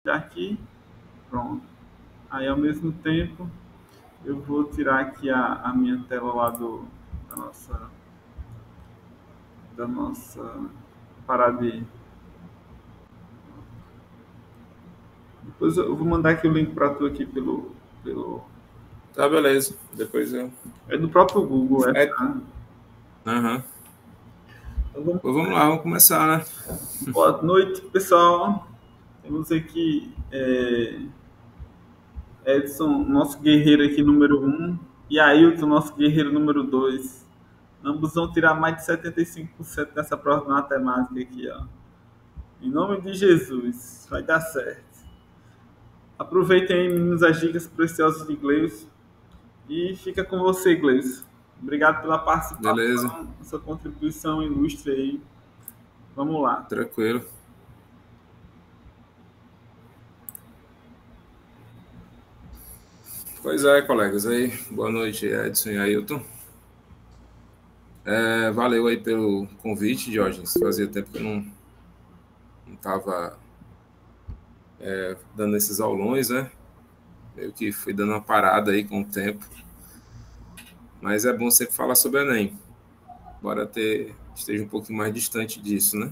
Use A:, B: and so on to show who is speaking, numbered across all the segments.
A: compartilhar aqui. Pronto. Aí, ao mesmo tempo, eu vou tirar aqui a minha tela lá da nossa parada de... Depois eu vou mandar aqui o link para tu aqui pelo...
B: Tá, beleza. Depois eu...
A: É do próprio Google,
B: Aham.
A: Então,
B: vamos lá, vamos começar, né?
A: Boa noite, pessoal. Temos aqui Edson, nosso guerreiro aqui número 1, e Ailton, nosso guerreiro número 2. Ambos vão tirar mais de 75% nessa prova de matemática aqui, ó. Em nome de Jesus, vai dar certo. Aproveitem aí, meninos, as dicas preciosas de Gleison. E fica com você, Gleison. Obrigado pela participação,
B: Beleza.
A: sua contribuição ilustre aí. Vamos lá.
B: Tranquilo. Pois é, colegas. Aí, boa noite, Edson e Ailton. Valeu aí pelo convite, Diógenes. Fazia tempo que eu não estava dando esses aulões, né? Meio que fui dando uma parada aí com o tempo. Mas é bom sempre falar sobre Enem. Embora esteja um pouquinho mais distante disso, né?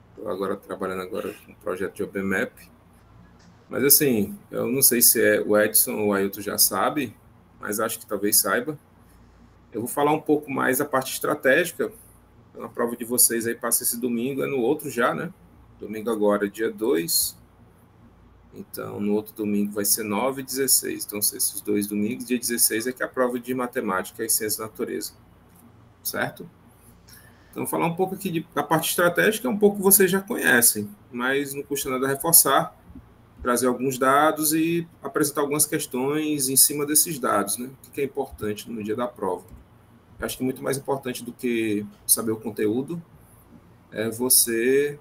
B: Estou agora trabalhando com um projeto de OpenMap. Mas assim, eu não sei se o Edson ou o Ailton já sabe, mas acho que talvez saiba. Eu vou falar um pouco mais da parte estratégica. A prova de vocês aí passa esse domingo, é no outro já, né? Domingo agora, dia 2. Então, no outro domingo vai ser 9 e 16. Então, esses 2 domingos, dia 16 é que é a prova de matemática e ciência da natureza. Certo? Então, falar um pouco aqui da parte estratégica, um pouco vocês já conhecem, mas não custa nada reforçar, trazer alguns dados e apresentar algumas questões em cima desses dados, né? O que é importante no dia da prova. Eu acho que muito mais importante do que saber o conteúdo é você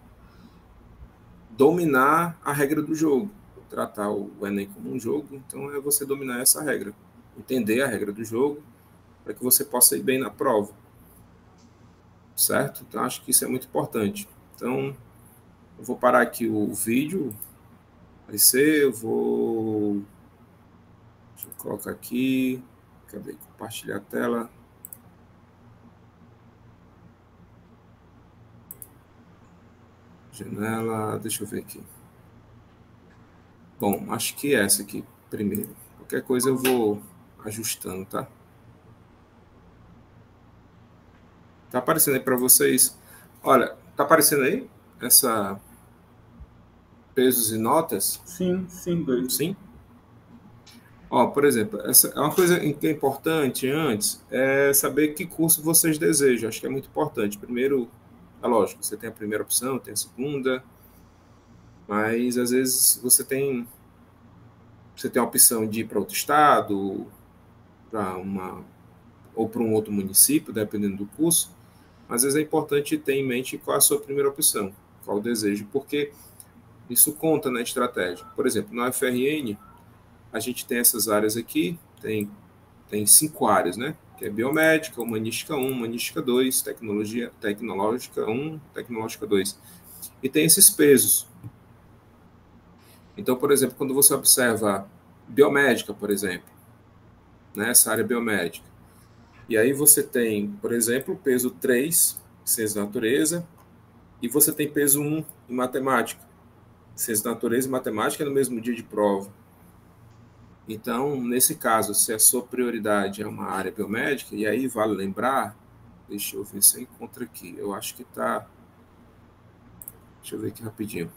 B: dominar a regra do jogo, tratar o Enem como um jogo, então é você dominar essa regra, entender a regra do jogo, para que você possa ir bem na prova, certo? Então acho que isso é muito importante. Então eu vou parar aqui o vídeo, deixa eu colocar aqui, cadê? Compartilhar a tela. Janela, deixa eu ver aqui. Bom, acho que essa aqui primeiro. Qualquer coisa eu vou ajustando, tá? Tá aparecendo aí para vocês? Olha, tá aparecendo aí essa pesos e notas?
A: Sim, Gleison.
B: Sim? Ó, por exemplo, essa é uma coisa que é importante antes, é saber que curso vocês desejam. Acho que é muito importante. Primeiro, é lógico, você tem a primeira opção, tem a segunda, mas às vezes você tem a opção de ir para outro estado, ou para um outro município, dependendo do curso, mas às vezes é importante ter em mente qual é a sua primeira opção, qual o desejo, porque isso conta na estratégia. Por exemplo, na UFRN, a gente tem essas áreas aqui, tem 5 áreas, né? Que é biomédica, humanística 1, humanística 2, tecnológica 1, tecnológica 2. E tem esses pesos. Então, por exemplo, quando você observa biomédica, por exemplo, né, essa área biomédica, e aí você tem, por exemplo, peso 3, ciência da natureza, e você tem peso 1 em matemática. Ciência da natureza e matemática é no mesmo dia de prova. Então, nesse caso, se a sua prioridade é uma área biomédica, e aí vale lembrar, deixa eu ver se eu encontro aqui, eu acho que está... Deixa eu ver aqui rapidinho.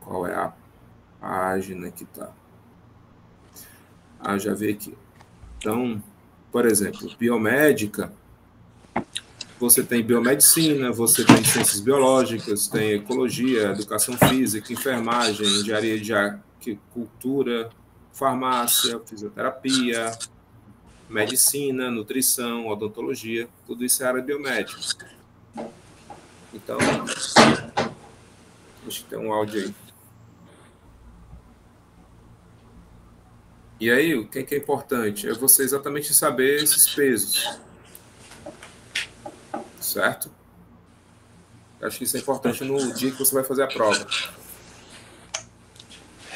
B: Qual é a página que está? Já vi aqui. Então, por exemplo, biomédica, você tem biomedicina, você tem ciências biológicas, tem ecologia, educação física, enfermagem, engenharia de agricultura, farmácia, fisioterapia, medicina, nutrição, odontologia, tudo isso é área biomédica. Então, acho que tem um áudio aí. E aí, o que é importante? É você exatamente saber esses pesos. Certo? Acho que isso é importante no dia que você vai fazer a prova.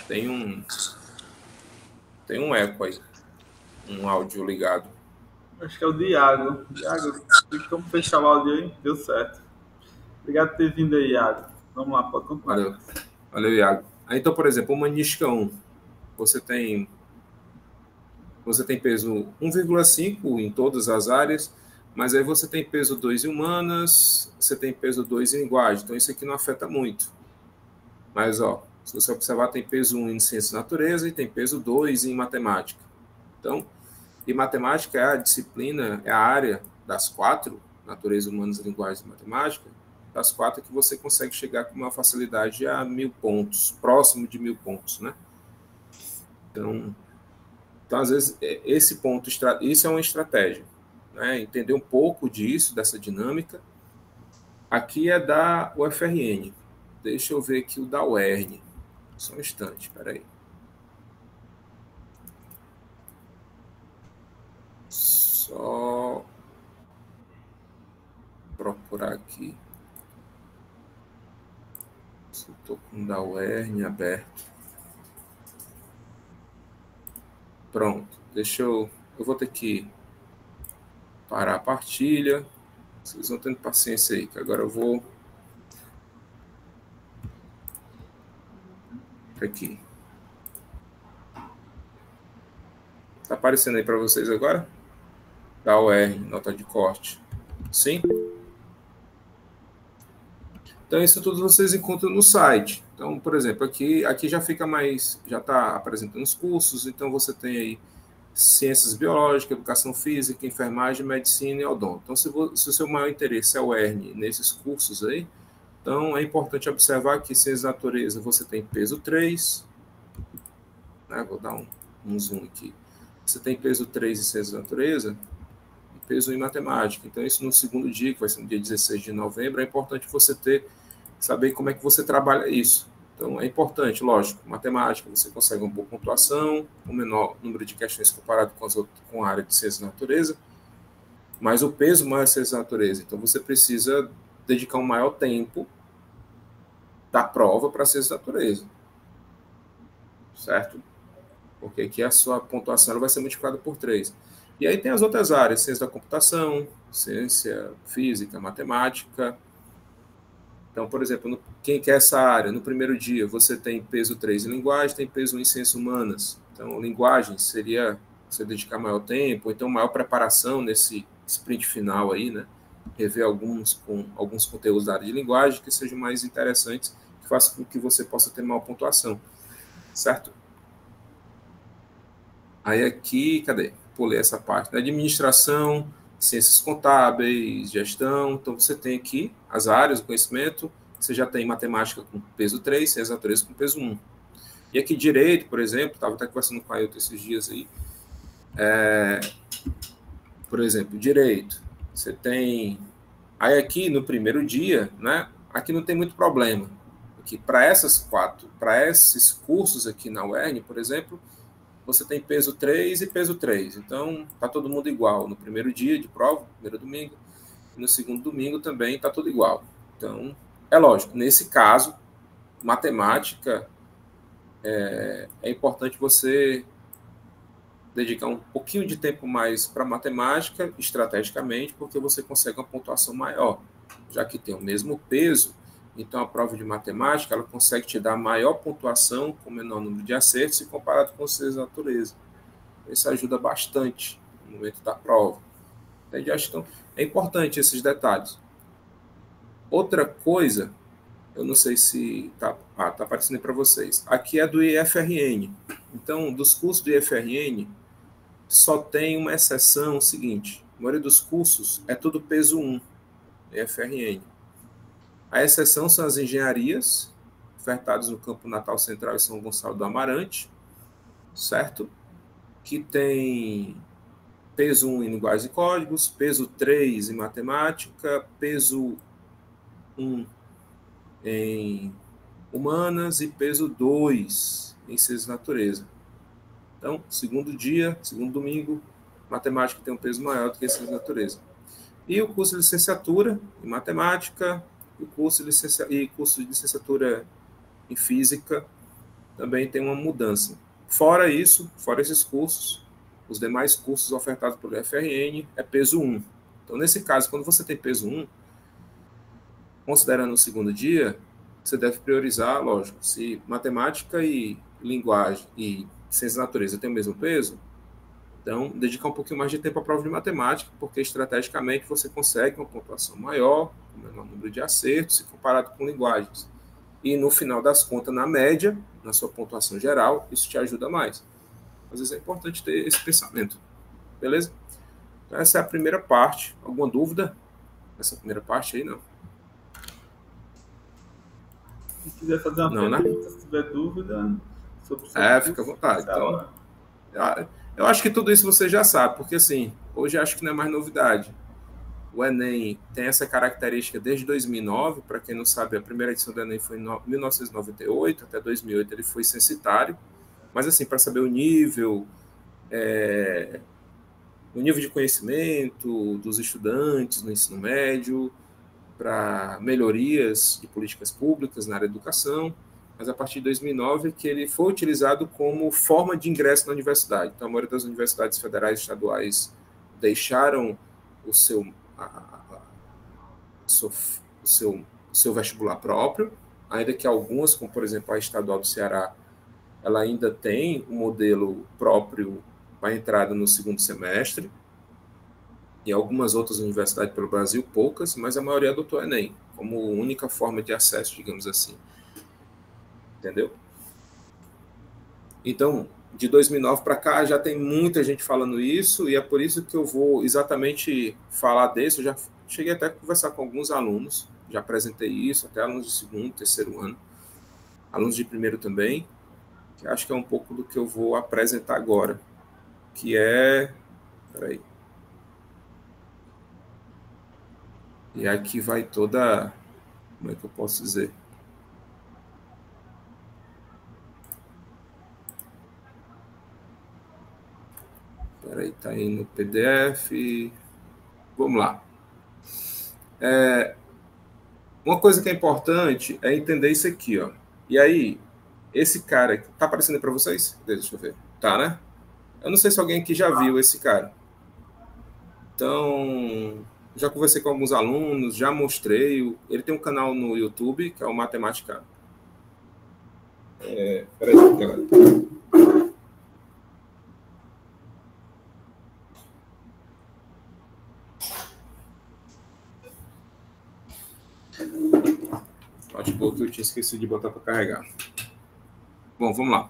B: Tem um eco aí, um áudio ligado.
A: Acho que é o Iago. Iago, tem como fechar o áudio aí? Deu certo. Obrigado por ter vindo aí, Iago. Vamos lá, pode continuar.
B: Valeu, Iago. Aí, então, por exemplo, humanística 1, você tem peso 1,5 em todas as áreas, mas aí você tem peso 2 em humanas, você tem peso 2 em linguagem, então isso aqui não afeta muito. Mas, ó, se você observar, tem peso 1 em ciência da natureza e tem peso 2 em matemática. Então, e matemática é a disciplina, é a área das 4, natureza, humanas, linguagem e matemática, das 4 que você consegue chegar com uma facilidade a 1.000 pontos, próximo de 1.000 pontos, né? Então, às vezes, esse ponto, isso é uma estratégia, né? Entender um pouco disso, dessa dinâmica. Aqui é da UFRN. Deixa eu ver aqui o da UERN. Só um instante, espera aí. Só procurar aqui. Estou com o da UERN aberto. Pronto. Eu vou ter que parar a partilha. Vocês vão tendo paciência aí, que agora eu vou aqui. Tá aparecendo aí para vocês agora? Da UERN, nota de corte. Sim? Então, isso tudo vocês encontram no site. Então, por exemplo, aqui já fica mais, já está apresentando os cursos, então você tem aí ciências biológicas, educação física, enfermagem, medicina e odonto. Então, se o seu maior interesse é o ERN nesses cursos aí, então é importante observar que ciências da natureza você tem peso 3, né? Vou dar um zoom aqui. Você tem peso 3 em ciências da natureza e peso em matemática. Então, isso no segundo dia, que vai ser no dia 16 de novembro, é importante você saber como é que você trabalha isso. Então, é importante, lógico, matemática, você consegue uma boa pontuação, um menor número de questões comparado com a área de ciências da natureza, mas o peso maior é ciências da natureza. Então, você precisa dedicar um maior tempo da prova para ciências da natureza, certo? Porque aqui a sua pontuação vai ser multiplicada por 3. E aí tem as outras áreas, ciência da computação, ciência física, matemática. Então, por exemplo, quem quer essa área, no primeiro dia você tem peso 3 em linguagem, tem peso 1 em ciências humanas. Então, linguagem seria você dedicar maior tempo, ou então maior preparação nesse sprint final aí, né? Rever alguns conteúdos da área de linguagem que sejam mais interessantes, que façam com que você possa ter maior pontuação, certo? Aí aqui, cadê? Pulei essa parte. Administração, ciências contábeis, gestão. Então, você tem aqui as áreas do conhecimento. Você já tem matemática com peso 3, ciências da natureza com peso 1. E aqui direito, por exemplo, estava até conversando com a Ailton esses dias aí. Por exemplo, direito. Você tem... Aí aqui, no primeiro dia, né? Aqui não tem muito problema. Aqui, para esses cursos aqui na UERN, por exemplo, você tem peso 3 e peso 3. Então, está todo mundo igual. No primeiro dia de prova, primeiro domingo, e no segundo domingo também está tudo igual. Então, é lógico, nesse caso, matemática, é importante você dedicar um pouquinho de tempo mais para matemática, estrategicamente, porque você consegue uma pontuação maior. Já que tem o mesmo peso, então a prova de matemática ela consegue te dar maior pontuação com menor número de acertos se comparado com ciências da natureza. Isso ajuda bastante no momento da prova. Então, é importante esses detalhes. Outra coisa, eu não sei se está aparecendo para vocês. Aqui é do IFRN. Então, dos cursos do IFRN, só tem uma exceção, o seguinte, a maioria dos cursos é tudo peso 1, IFRN. A exceção são as engenharias, ofertadas no Campo Natal Central e São Gonçalo do Amarante, certo? Que tem peso 1 em linguagens e códigos, peso 3 em matemática, peso 1 em humanas e peso 2 em ciências da natureza. Então, segundo domingo, matemática tem um peso maior do que ciências da natureza. E o curso de licenciatura em matemática, curso de licenciatura em física, também tem uma mudança. Fora isso, fora esses cursos, os demais cursos ofertados pelo FRN é peso 1. Então, nesse caso, quando você tem peso 1, considerando o segundo dia, você deve priorizar, lógico, se matemática e linguagem e ciência da natureza têm o mesmo peso, então dedicar um pouquinho mais de tempo à prova de matemática, porque estrategicamente você consegue uma pontuação maior, um menor número de acertos, se comparado com linguagens. E no final das contas, na média, na sua pontuação geral, isso te ajuda mais. Às vezes é importante ter esse pensamento. Beleza? Então, essa é a primeira parte. Alguma dúvida nessa primeira parte aí? Não.
A: Se quiser fazer uma pergunta, se tiver dúvida sobre o
B: curso, fica à vontade. Então, eu acho que tudo isso você já sabe, porque assim, hoje acho que não é mais novidade. O Enem tem essa característica desde 2009, para quem não sabe, a primeira edição do Enem foi em 1998, até 2008 ele foi censitário, mas assim, para saber o nível de conhecimento dos estudantes no ensino médio, para melhorias de políticas públicas na área da educação, mas a partir de 2009 que ele foi utilizado como forma de ingresso na universidade. Então, a maioria das universidades federais e estaduais deixaram o seu vestibular próprio, ainda que algumas, como por exemplo a Estadual do Ceará, ela ainda tem um modelo próprio para entrada no segundo semestre, e algumas outras universidades pelo Brasil, poucas, mas a maioria adotou o Enem como única forma de acesso, digamos assim. Entendeu? Então, de 2009 para cá, já tem muita gente falando isso, e é por isso que eu vou exatamente falar desse. Eu já cheguei até a conversar com alguns alunos, já apresentei isso, até alunos de segundo, terceiro ano, alunos de primeiro também, que acho que é um pouco do que eu vou apresentar agora, que é... Peraí. E aqui vai toda... Como é que eu posso dizer? Peraí, tá aí no PDF. Vamos lá. Uma coisa que é importante é entender isso aqui, ó. E aí, esse cara... Tá aparecendo para vocês? Deixa eu ver. Tá, né? Eu não sei se alguém aqui já viu esse cara. Então... Já conversei com alguns alunos, já mostrei. Ele tem um canal no YouTube, que é o Matemática. Peraí, galera. Acho que eu tinha esquecido de botar para carregar. Bom, vamos lá.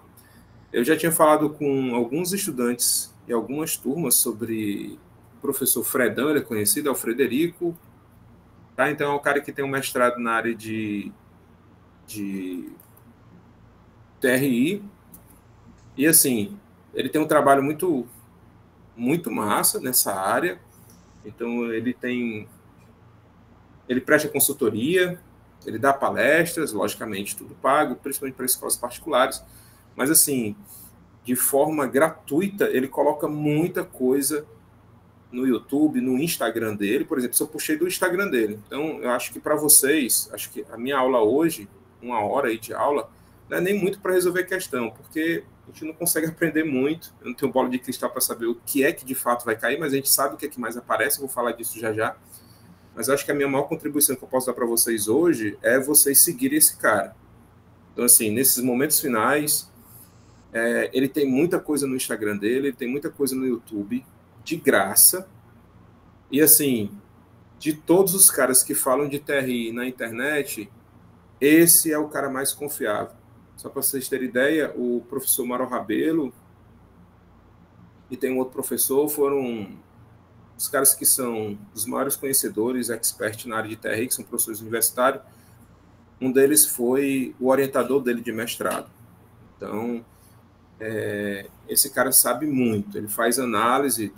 B: Eu já tinha falado com alguns estudantes e algumas turmas sobre o professor Fredão, ele é conhecido, é o Frederico. Tá? Então, é um cara que tem um mestrado na área de TRI. E, assim, ele tem um trabalho muito, muito massa nessa área. Então, ele presta consultoria, ele dá palestras, logicamente, tudo pago, principalmente para escolas particulares. Mas, assim, de forma gratuita, ele coloca muita coisa no YouTube, no Instagram dele. Por exemplo, se eu puxei do Instagram dele. Então, eu acho que para vocês, acho que a minha aula hoje, 1 hora aí de aula, não é nem muito para resolver a questão, porque a gente não consegue aprender muito. Eu não tenho bola de cristal para saber o que é que de fato vai cair, mas a gente sabe o que é que mais aparece. Eu vou falar disso já já. Mas acho que a minha maior contribuição que eu posso dar para vocês hoje é vocês seguirem esse cara. Então, assim, nesses momentos finais, ele tem muita coisa no Instagram dele, ele tem muita coisa no YouTube, de graça. E, assim, de todos os caras que falam de TRI na internet, esse é o cara mais confiável. Só para vocês terem ideia, o professor Mauro Rabelo e tem um outro professor, foram os caras que são os maiores conhecedores, experts na área de TRI, que são professores universitários. Um deles foi o orientador dele de mestrado. Então, esse cara sabe muito. Ele faz análise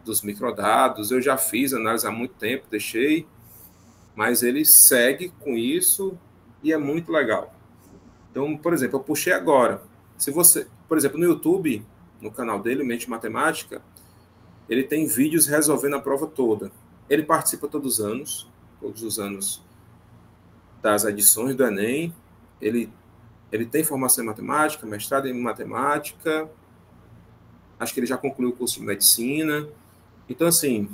B: dos microdados. Eu já fiz análise há muito tempo, deixei, mas ele segue com isso e é muito legal. Então, por exemplo, eu puxei agora. Se você, por exemplo, no YouTube, no canal dele, Mente Matemática, ele tem vídeos resolvendo a prova toda. Ele participa todos os anos das edições do Enem. Ele Ele tem formação em matemática, mestrado em matemática, acho que ele já concluiu o curso de medicina. Então, assim,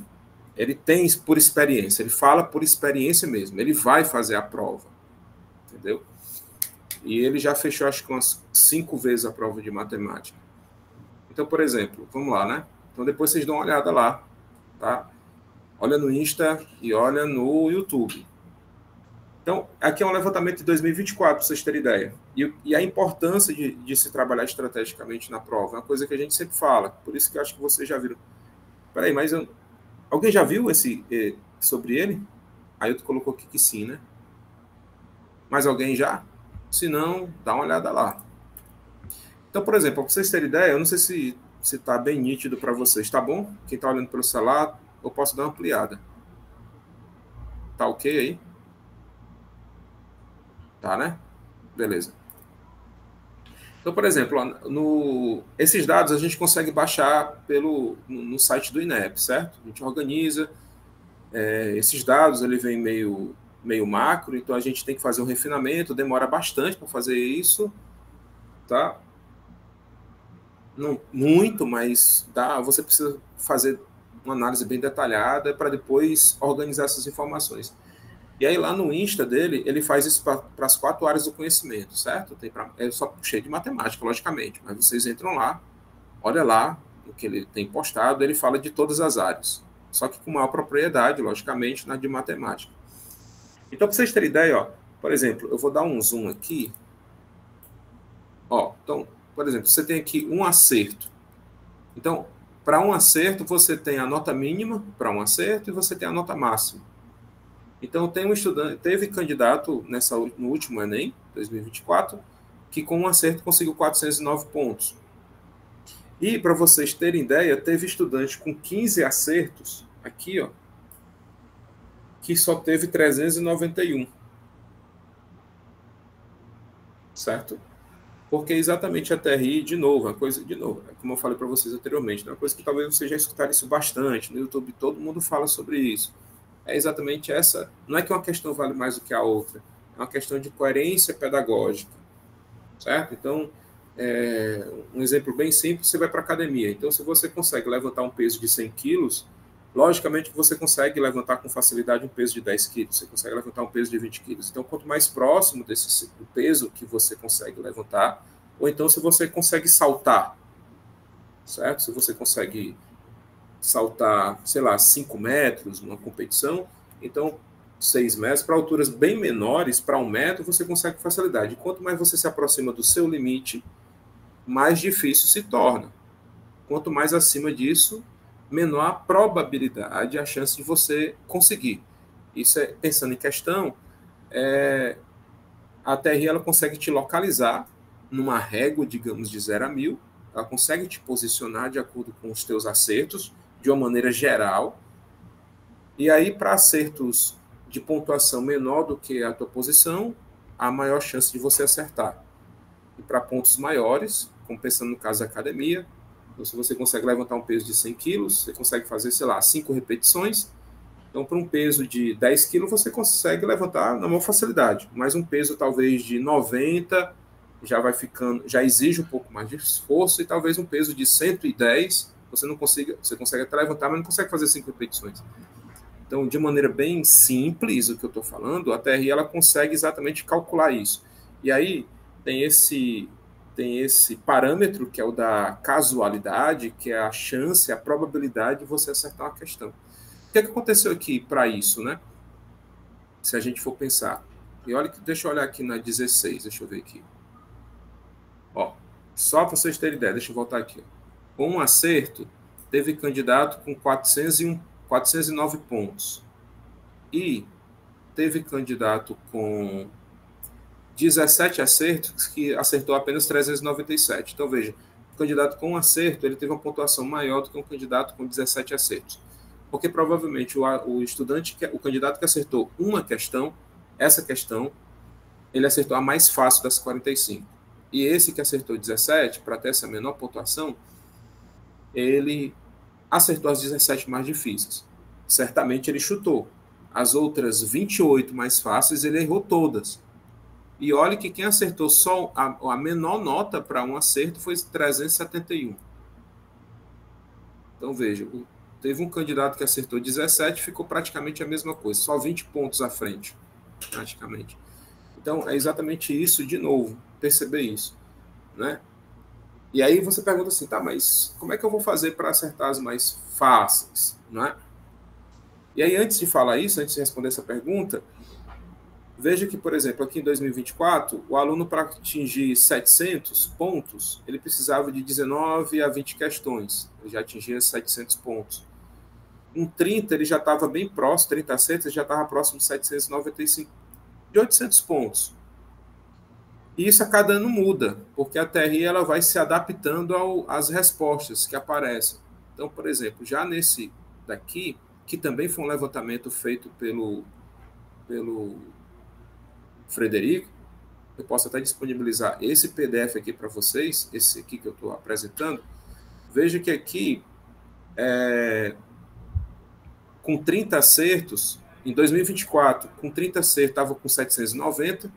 B: ele tem por experiência, ele fala por experiência mesmo, ele vai fazer a prova, entendeu? E ele já fechou, acho que umas 5 vezes a prova de matemática. Então, por exemplo, vamos lá, né? Então, depois vocês dão uma olhada lá, tá? Olha no Insta e olha no YouTube. Então, aqui é um levantamento de 2024, para vocês terem ideia. E a importância de se trabalhar estrategicamente na prova é uma coisa que a gente sempre fala. Por isso que eu acho que vocês já viram. Peraí, mas alguém já viu sobre ele? Aí tu colocou aqui que sim, né? Mais alguém já? Se não, dá uma olhada lá. Então, por exemplo, para vocês terem ideia, eu não sei se está bem nítido para vocês. Tá bom? Quem está olhando pelo celular, eu posso dar uma ampliada. Tá ok aí? Tá, né? Beleza. Então, por exemplo, esses dados a gente consegue baixar no site do INEP, certo? A gente organiza esses dados, ele vem meio macro, então a gente tem que fazer um refinamento, demora bastante para fazer isso, tá? Não muito, mas você precisa fazer uma análise bem detalhada para depois organizar essas informações. E aí lá no Insta dele, ele faz isso para as 4 áreas do conhecimento, certo? É só cheio de matemática, logicamente, mas vocês entram lá, olha lá o que ele tem postado, ele fala de todas as áreas, só que com maior propriedade, logicamente, na de matemática. Então, para vocês terem ideia, ó, por exemplo, eu vou dar um zoom aqui. Ó, então, por exemplo, você tem aqui um acerto. Então, para um acerto, você tem a nota mínima para um acerto e você tem a nota máxima. Então, teve candidato no último Enem, 2024, que com um acerto conseguiu 409 pontos. E, para vocês terem ideia, teve estudante com 15 acertos, aqui, ó, que só teve 391. Certo? Porque exatamente a TRI, de novo, como eu falei para vocês anteriormente, é uma coisa que talvez vocês já escutaram isso bastante, no YouTube todo mundo fala sobre isso. É exatamente essa, não é que uma questão vale mais do que a outra, é uma questão de coerência pedagógica, certo? Então, um exemplo bem simples, você vai para a academia, então se você consegue levantar um peso de 100 quilos, logicamente você consegue levantar com facilidade um peso de 10 quilos, você consegue levantar um peso de 20 quilos. Então, quanto mais próximo do peso que você consegue levantar, ou então se você consegue saltar, certo? Se você consegue saltar, sei lá, 5 metros numa competição, então 6 metros, para alturas bem menores, para 1 metro, você consegue com facilidade. Quanto mais você se aproxima do seu limite, mais difícil se torna. Quanto mais acima disso, menor a probabilidade, a chance de você conseguir. Isso pensando em questão, a TRI ela consegue te localizar numa régua, digamos, de 0 a 1000, ela consegue te posicionar de acordo com os teus acertos, de uma maneira geral, e aí para acertos de pontuação menor do que a tua posição, há maior chance de você acertar. E para pontos maiores, como pensando no caso da academia, então, se você consegue levantar um peso de 100 quilos, você consegue fazer, sei lá, 5 repetições. Então, para um peso de 10 quilos, você consegue levantar na maior facilidade. Mas um peso, talvez, de 90, já exige um pouco mais de esforço. E talvez um peso de 110, você consegue até levantar, mas não consegue fazer 5 repetições. Então, de maneira bem simples, o que eu estou falando, a TRI ela consegue exatamente calcular isso. E aí, tem esse parâmetro, que é o da casualidade, que é a chance, a probabilidade de você acertar uma questão. O que aconteceu aqui para isso, né? Se a gente for pensar. Deixa eu olhar aqui na 16, deixa eu ver aqui. Ó, só para vocês terem ideia, deixa eu voltar aqui. Com um acerto, teve candidato com 409 pontos. E teve candidato com 17 acertos que acertou apenas 397. Então, veja, o candidato com um acerto, ele teve uma pontuação maior do que um candidato com 17 acertos. Porque provavelmente o candidato que acertou uma questão, essa questão, ele acertou a mais fácil das 45. E esse que acertou 17, para ter essa menor pontuação, ele acertou as 17 mais difíceis. Certamente ele chutou. As outras 28 mais fáceis, ele errou todas. E olhe que quem acertou só a menor nota para um acerto foi 371. Então, veja, teve um candidato que acertou 17, ficou praticamente a mesma coisa, só 20 pontos à frente, praticamente. Então, é exatamente isso, de novo, perceber isso, né? E aí você pergunta assim, tá, mas como é que eu vou fazer para acertar as mais fáceis, né? E aí, antes de falar isso, antes de responder essa pergunta, veja que, por exemplo, aqui em 2024, o aluno, para atingir 700 pontos, ele precisava de 19 a 20 questões. Ele já atingia 700 pontos. Com 30, ele já estava bem próximo, 30 acertos, ele já estava próximo de 795, de 800 pontos. E isso a cada ano muda, porque a TRI ela vai se adaptando às respostas que aparecem. Então, por exemplo, já nesse daqui, que também foi um levantamento feito pelo Frederico, eu posso até disponibilizar esse PDF aqui para vocês, esse aqui que eu estou apresentando. Veja que aqui, com 30 acertos, em 2024, com 30 acertos, estava com 790,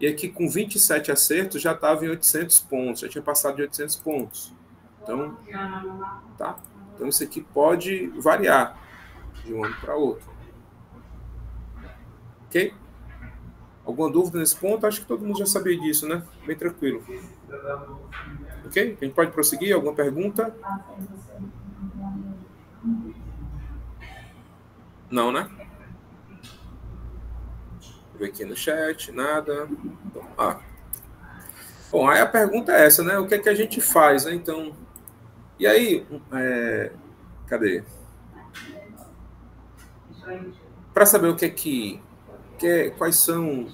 B: e aqui com 27 acertos já estava em 800 pontos, já tinha passado de 800 pontos. Então, tá? Então isso aqui pode variar de um ano para outro. Ok? Alguma dúvida nesse ponto? Acho que todo mundo já sabia disso, né? Bem tranquilo. Ok? A gente pode prosseguir? Alguma pergunta? Não, né? Vou ver aqui no chat, nada. Bom, aí a pergunta é essa, né? O que é que a gente faz, né? Então, e aí, cadê? Para saber o que é que quais são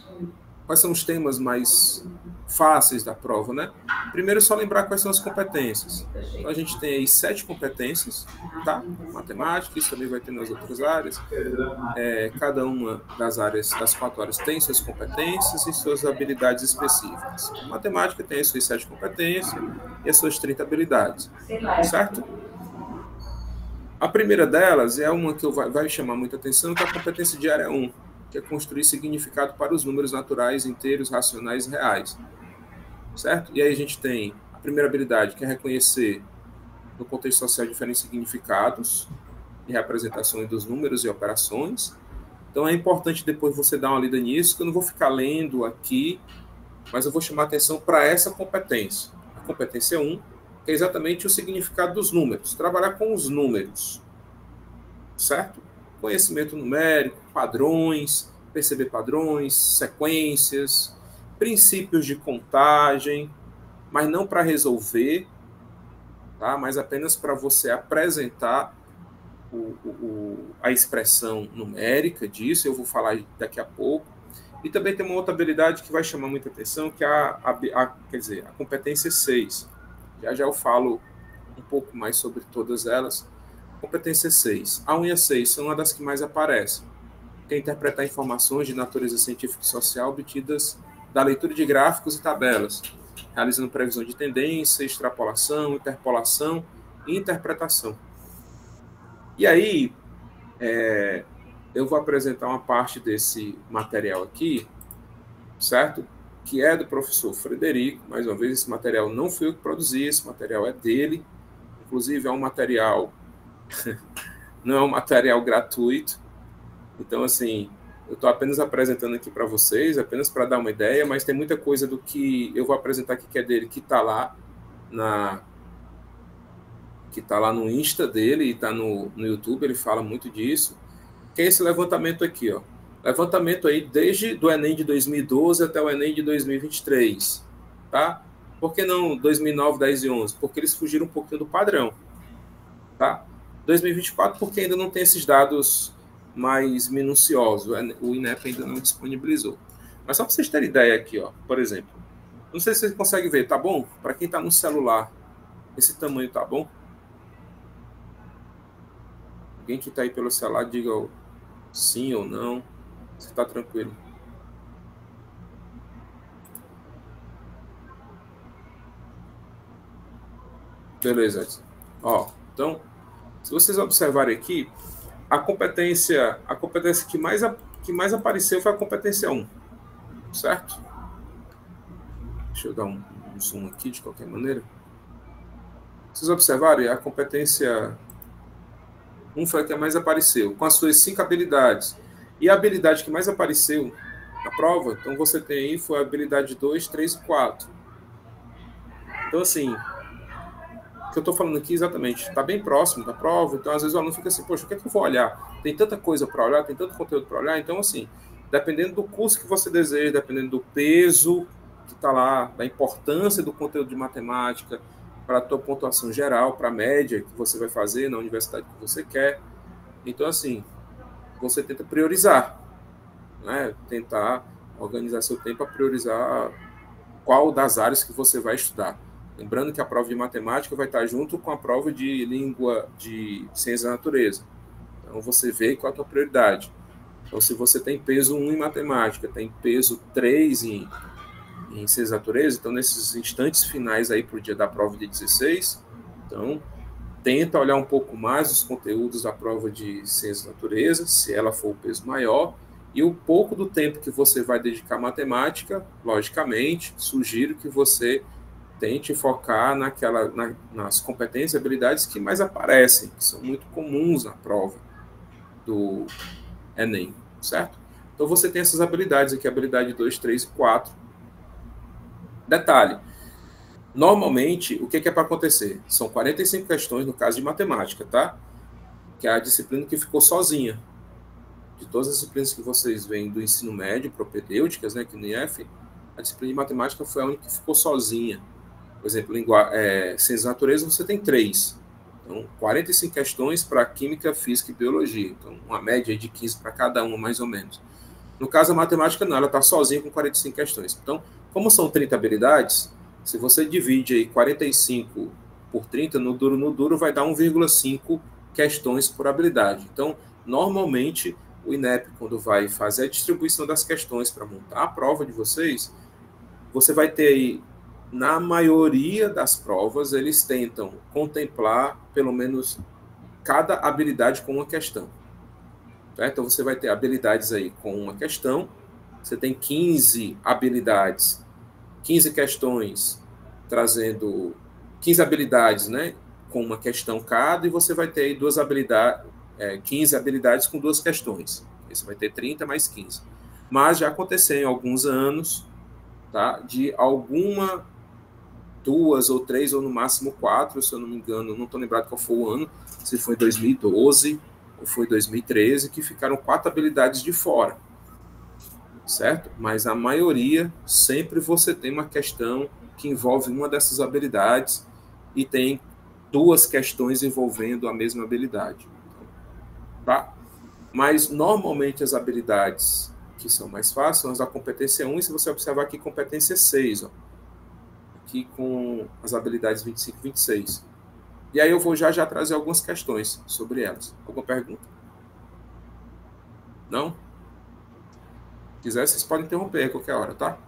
B: os temas mais fáceis da prova, né? Primeiro, só lembrar quais são as competências. Então, a gente tem aí 7 competências, tá? Matemática, isso também vai ter nas outras áreas. Cada uma das áreas, das 4 áreas, tem suas competências e suas habilidades específicas. A matemática tem as suas 7 competências e as suas 30 habilidades, certo? A primeira delas é uma que vai chamar muita atenção, que é a competência de área 1, que é construir significado para os números naturais, inteiros, racionais e reais. Certo? E aí a gente tem a primeira habilidade, que é reconhecer no contexto social diferentes significados e representações dos números e operações. Então é importante depois você dar uma lida nisso, que eu não vou ficar lendo aqui, mas eu vou chamar atenção para essa competência. A competência 1, que é exatamente o significado dos números, trabalhar com os números, certo? Conhecimento numérico, padrões, perceber padrões, sequências, princípios de contagem, mas não para resolver, tá? Mas apenas para você apresentar a expressão numérica disso, eu vou falar daqui a pouco. E também tem uma outra habilidade que vai chamar muita atenção, que é a competência 6. Já eu falo um pouco mais sobre todas elas. Competência 6. A 1 e a 6 são uma das que mais aparecem, que é interpretar informações de natureza científica e social obtidas da leitura de gráficos e tabelas, realizando previsão de tendência, extrapolação, interpolação e interpretação. E aí, eu vou apresentar uma parte desse material aqui, certo? Que é do professor Frederico. Mais uma vez, esse material não fui eu que produzi, esse material é dele. Inclusive, é um material... não é um material gratuito. Então, assim, eu estou apenas apresentando aqui para vocês, apenas para dar uma ideia, mas tem muita coisa do que eu vou apresentar aqui que é dele, que está lá no Insta dele e está no YouTube, ele fala muito disso, que é esse levantamento aqui, ó. Levantamento aí desde do Enem de 2012 até o Enem de 2023, tá? Por que não 2009, 10 e 11? Porque eles fugiram um pouquinho do padrão, tá? 2024 porque ainda não tem esses dados mais minuciosos, o INEP ainda não disponibilizou. Mas só para vocês terem ideia aqui, ó, por exemplo, não sei se vocês conseguem ver, tá bom? Para quem está no celular, esse tamanho tá bom? Alguém que está aí pelo celular, diga sim ou não, se está tranquilo. Beleza. Ó, então, se vocês observarem aqui, a competência que mais apareceu foi a competência 1, certo? Deixa eu dar um zoom aqui de qualquer maneira. Vocês observaram, a competência 1 foi a que mais apareceu, com as suas 5 habilidades. E a habilidade que mais apareceu na prova, então você tem aí, foi a habilidade 2, 3 e 4. Então, assim, o que eu estou falando aqui exatamente, está bem próximo da prova, então às vezes o aluno fica assim, poxa, o que é que eu vou olhar? Tem tanta coisa para olhar, tem tanto conteúdo para olhar, então, assim, dependendo do curso que você deseja, dependendo do peso que está lá, da importância do conteúdo de matemática, para a tua pontuação geral, para a média que você vai fazer na universidade que você quer. Então, assim, você tenta priorizar, né? Tentar organizar seu tempo para priorizar qual das áreas que você vai estudar. Lembrando que a prova de matemática vai estar junto com a prova de língua, de ciência da natureza. Então, você vê qual é a tua prioridade. Então, se você tem peso 1 em matemática, tem peso 3 em ciência da natureza, então, nesses instantes finais aí para o dia da prova de 16, então, tenta olhar um pouco mais os conteúdos da prova de ciência da natureza, se ela for o peso maior, e o pouco do tempo que você vai dedicar à matemática, logicamente, sugiro que você tente focar nas competências e habilidades que mais aparecem, que são muito comuns na prova do Enem, certo? Então, você tem essas habilidades aqui, habilidade 2, 3 e 4. Detalhe, normalmente, o que é para acontecer? São 45 questões no caso de matemática, tá? Que é a disciplina que ficou sozinha. De todas as disciplinas que vocês veem do ensino médio, propedêuticas, né, que no IF, a disciplina de matemática foi a única que ficou sozinha. Por exemplo, ciências da natureza, você tem 3. Então, 45 questões para química, física e biologia. Então, uma média de 15 para cada uma, mais ou menos. No caso da matemática, não, ela está sozinha com 45 questões. Então, como são 30 habilidades, se você divide aí 45 por 30, no duro vai dar 1,5 questões por habilidade. Então, normalmente, o INEP, quando vai fazer a distribuição das questões para montar a prova de vocês, você vai ter aí, na maioria das provas, eles tentam contemplar, pelo menos, cada habilidade com uma questão. Tá? Então, você vai ter habilidades aí com uma questão, você tem 15 habilidades, 15 questões trazendo 15 habilidades, né, com uma questão cada, e você vai ter aí 15 habilidades com 2 questões. Você vai ter 30 mais 15. Mas já aconteceu em alguns anos, tá, de 2 ou 3, ou no máximo 4, se eu não me engano, não estou lembrado qual foi o ano, se foi 2012 ou foi 2013, que ficaram 4 habilidades de fora. Certo? Mas a maioria, sempre você tem uma questão que envolve uma dessas habilidades e tem 2 questões envolvendo a mesma habilidade. Tá? Mas, normalmente, as habilidades que são mais fáceis são as da competência 1, e se você observar aqui, competência 6, ó, aqui com as habilidades 25 e 26. E aí eu vou já trazer algumas questões sobre elas. Alguma pergunta? Não? Se quiser, vocês podem interromper a qualquer hora, tá?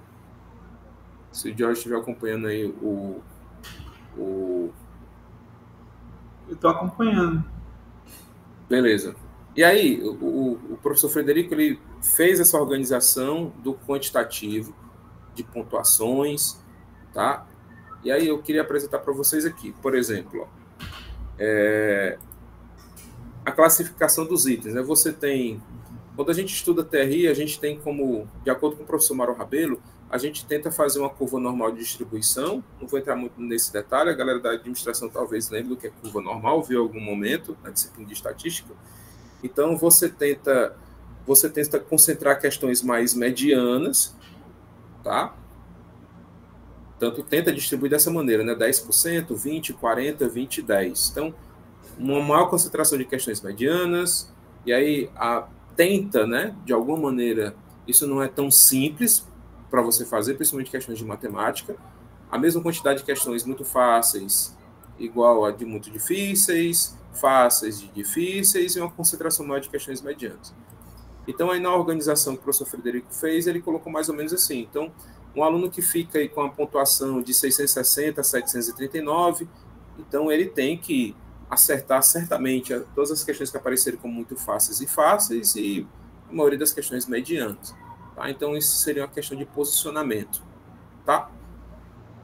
B: Se o George estiver acompanhando aí o...
A: Eu estou acompanhando.
B: Beleza. E aí, o professor Frederico, ele fez essa organização do quantitativo, de pontuações, tá? E aí eu queria apresentar para vocês aqui, por exemplo, a classificação dos itens, né? Você tem... Quando a gente estuda TRI, a gente tem como, de acordo com o professor Mauro Rabelo, a gente tenta fazer uma curva normal de distribuição. Não vou entrar muito nesse detalhe, a galera da administração talvez lembre do que é curva normal, viu em algum momento na disciplina de estatística. Então, você tenta concentrar questões mais medianas, tá? Tanto tenta distribuir dessa maneira, né? 10%, 20%, 40%, 20%, 10%. Então, uma maior concentração de questões medianas, e aí tenta, né, de alguma maneira, isso não é tão simples para você fazer, principalmente questões de matemática, a mesma quantidade de questões muito fáceis, igual a de muito difíceis, fáceis de difíceis, e uma concentração maior de questões medianas. Então, aí na organização que o professor Frederico fez, ele colocou mais ou menos assim. Então, um aluno que fica aí com a pontuação de 660 a 739, então ele tem que acertar certamente todas as questões que apareceram como muito fáceis e a maioria das questões medianas. Tá? Então, isso seria uma questão de posicionamento. Tá?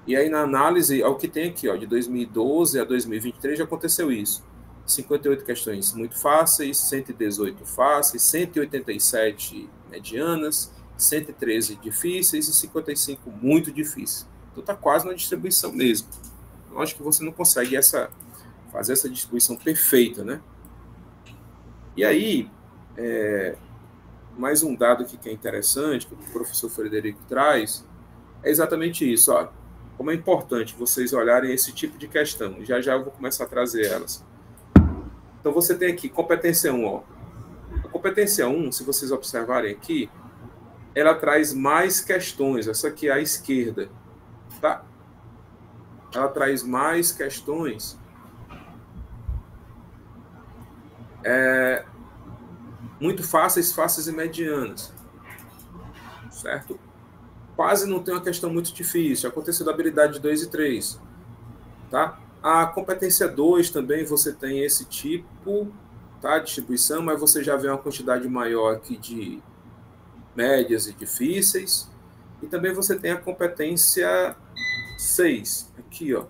B: E aí, na análise, ao que tem aqui, ó, de 2012 a 2023 já aconteceu isso. 58 questões muito fáceis, 118 fáceis, 187 medianas, 113 difíceis e 55 muito difíceis. Então está quase na distribuição mesmo. Lógico que você não consegue fazer essa distribuição perfeita, né? E aí, mais um dado aqui que é interessante, que o professor Frederico traz, é exatamente isso, ó. Como é importante vocês olharem esse tipo de questão. Já já eu vou começar a trazer elas. Então, você tem aqui competência 1. Ó. A competência 1, se vocês observarem aqui, ela traz mais questões. Essa aqui é a esquerda. Tá? Ela traz mais questões muito fáceis, fáceis e medianas. Certo? Quase não tem uma questão muito difícil. Aconteceu da habilidade 2 e 3. Tá? A competência 2 também você tem esse tipo, tá? Distribuição, mas você já vê uma quantidade maior aqui de médias e difíceis. E também você tem a competência 6, aqui, ó.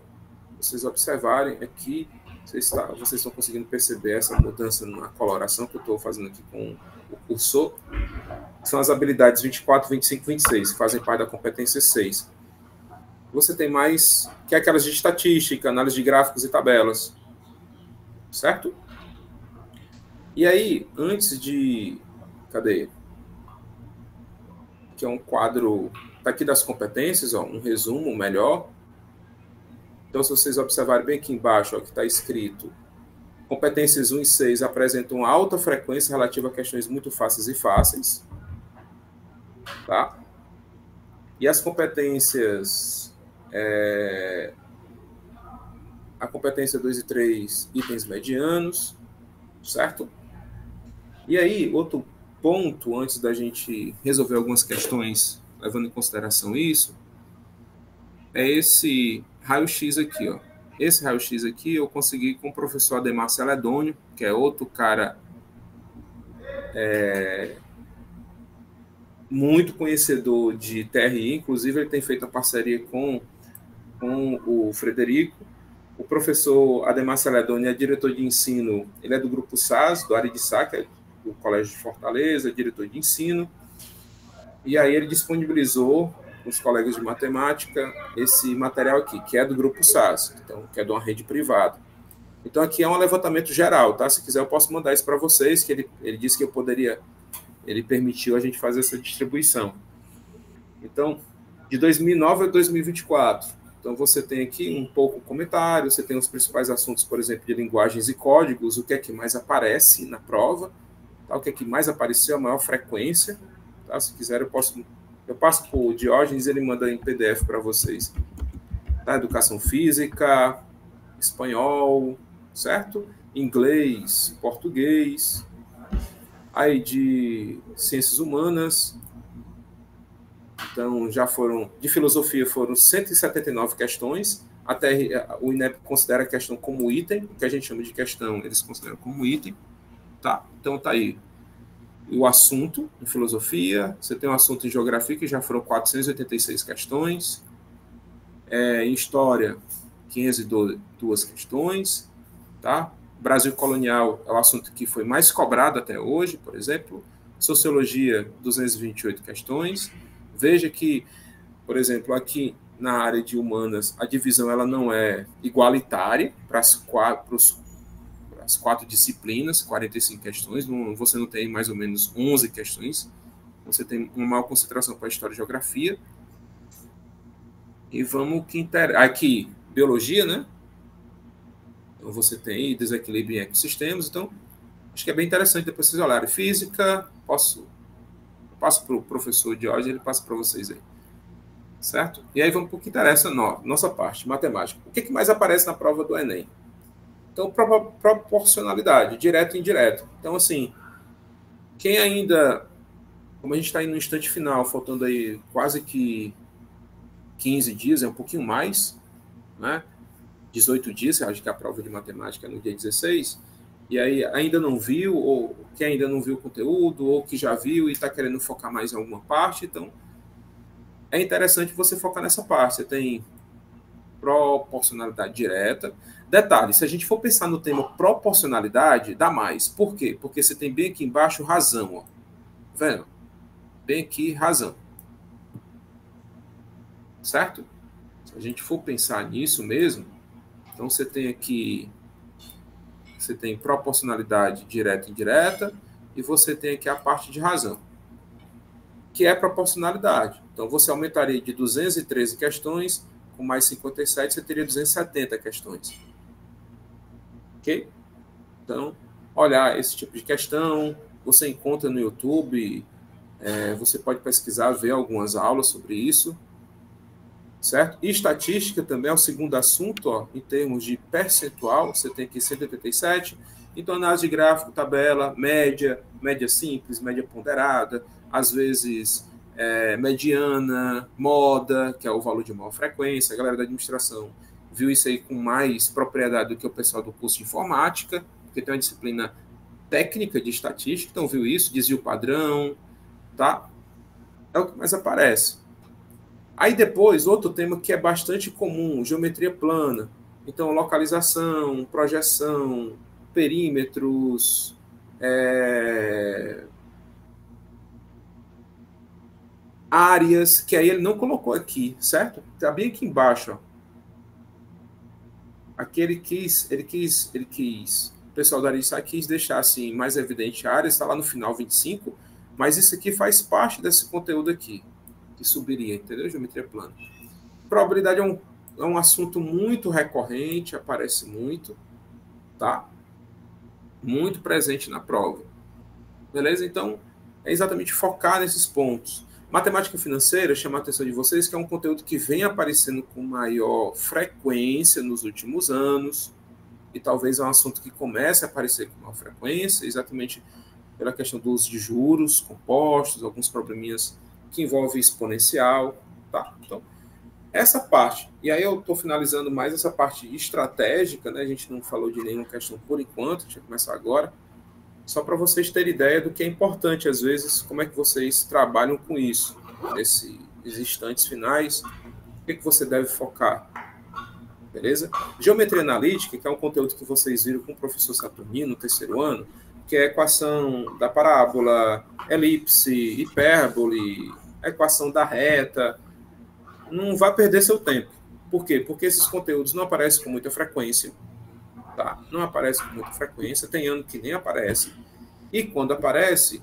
B: Vocês observarem aqui, vocês estão conseguindo perceber essa mudança na coloração que eu estou fazendo aqui com o cursor. São as habilidades 24, 25 e 26, que fazem parte da competência 6. Você tem mais, que é aquelas de estatística, análise de gráficos e tabelas. Certo? E aí, antes de... Cadê? Que é um quadro daqui das competências, ó, um resumo melhor. Então, se vocês observarem bem aqui embaixo, ó, que está escrito, competências 1 e 6 apresentam alta frequência relativa a questões muito fáceis e fáceis. Tá? E as competências... a competência 2 e 3, itens medianos, certo? E aí, outro ponto, antes da gente resolver algumas questões, levando em consideração isso, é esse raio-x aqui, ó. Esse raio-x aqui eu consegui com o professor Ademar Celedônio, que é outro cara muito conhecedor de TRI, inclusive ele tem feito a parceria com o Frederico. O professor Ademar Celedônio é diretor de ensino, ele é do Grupo SAS, do Aridissá, que é do Colégio de Fortaleza, diretor de ensino, e aí ele disponibilizou os colegas de matemática esse material aqui, que é do Grupo SAS, então, que é de uma rede privada. Então, aqui é um levantamento geral, tá? Se quiser, eu posso mandar isso para vocês, que ele disse que eu poderia, ele permitiu a gente fazer essa distribuição. Então, de 2009 a 2024, então você tem aqui um pouco comentário, você tem os principais assuntos, por exemplo, de linguagens e códigos, o que é que mais aparece na prova, tá? O que é que mais apareceu, a maior frequência, tá? Se quiser, eu passo para o Diógenes, ele manda em PDF para vocês. Tá? Educação física, espanhol, certo? Inglês, português, aí de ciências humanas, então já foram, de filosofia foram 179 questões, até o INEP considera a questão como item, o que a gente chama de questão, eles consideram como item, tá? Então tá aí o assunto em filosofia, você tem um assunto em geografia, que já foram 486 questões, em história, 502 questões, tá? Brasil colonial é o assunto que foi mais cobrado até hoje, por exemplo. Sociologia, 228 questões. Veja que, por exemplo, aqui na área de humanas, a divisão ela não é igualitária para as quatro disciplinas, 45 questões. Você não tem mais ou menos 11 questões. Você tem uma maior concentração para a história e geografia. E vamos que aqui, biologia, né? Então, você tem desequilíbrio em ecossistemas. Então, acho que é bem interessante depois vocês olharem. Física, eu passo para o professor de hoje, ele passa para vocês aí. Certo? E aí vamos para o que interessa nossa parte, matemática. O que mais aparece na prova do Enem? Então, proporcionalidade, direto e indireto. Então, assim, quem ainda, como a gente está aí no instante final, faltando aí quase que 15 dias, é um pouquinho mais, né? 18 dias, acho que a prova de matemática é no dia 16, e aí ainda não viu, ou que ainda não viu o conteúdo, ou que já viu e está querendo focar mais em alguma parte, então é interessante você focar nessa parte. Você tem proporcionalidade direta. Detalhe, se a gente for pensar no tema proporcionalidade, dá mais. Por quê? Porque você tem bem aqui embaixo razão. Ó. Vendo? Bem aqui, razão. Certo? Se a gente for pensar nisso mesmo, então você tem aqui, você tem proporcionalidade direta e indireta, e você tem aqui a parte de razão, que é proporcionalidade. Então você aumentaria de 213 questões, com mais 57, você teria 270 questões. Ok? Então, olhar esse tipo de questão, você encontra no YouTube, você pode pesquisar, ver algumas aulas sobre isso, certo? E estatística também é o segundo assunto, ó, em termos de percentual, você tem aqui 187, então análise de gráfico, tabela, média, média simples, média ponderada, às vezes mediana, moda, que é o valor de maior frequência, a galera da administração viu isso aí com mais propriedade do que o pessoal do curso de informática, porque tem uma disciplina técnica de estatística, então viu isso, desvio padrão, tá? É o que mais aparece. Aí depois, outro tema que é bastante comum, geometria plana. Então, localização, projeção, perímetros, áreas, que aí ele não colocou aqui, certo? Está bem aqui embaixo, ó. Aqui ele quis, o pessoal da área quis deixar assim mais evidente a área, está lá no final 25, mas isso aqui faz parte desse conteúdo aqui, que subiria, entendeu? Geometria plana. Probabilidade é um assunto muito recorrente, aparece muito, tá? Muito presente na prova. Beleza? Então, é exatamente focar nesses pontos. Matemática financeira, chamar a atenção de vocês, que é um conteúdo que vem aparecendo com maior frequência nos últimos anos, e talvez é um assunto que comece a aparecer com maior frequência, exatamente pela questão do uso de juros, compostos, alguns probleminhas que envolvem exponencial, tá? Então, essa parte, e aí eu estou finalizando mais essa parte estratégica, né? A gente não falou de nenhuma questão por enquanto, a gente vai começar agora, só para vocês terem ideia do que é importante, às vezes, como é que vocês trabalham com isso, nesses instantes finais, o que você deve focar, beleza? Geometria analítica, que é um conteúdo que vocês viram com o professor Saturnino no terceiro ano, que é a equação da parábola, elipse, hipérbole, a equação da reta, não vai perder seu tempo. Por quê? Porque esses conteúdos não aparecem com muita frequência, tá? Não aparecem com muita frequência, tem ano que nem aparece, e quando aparece,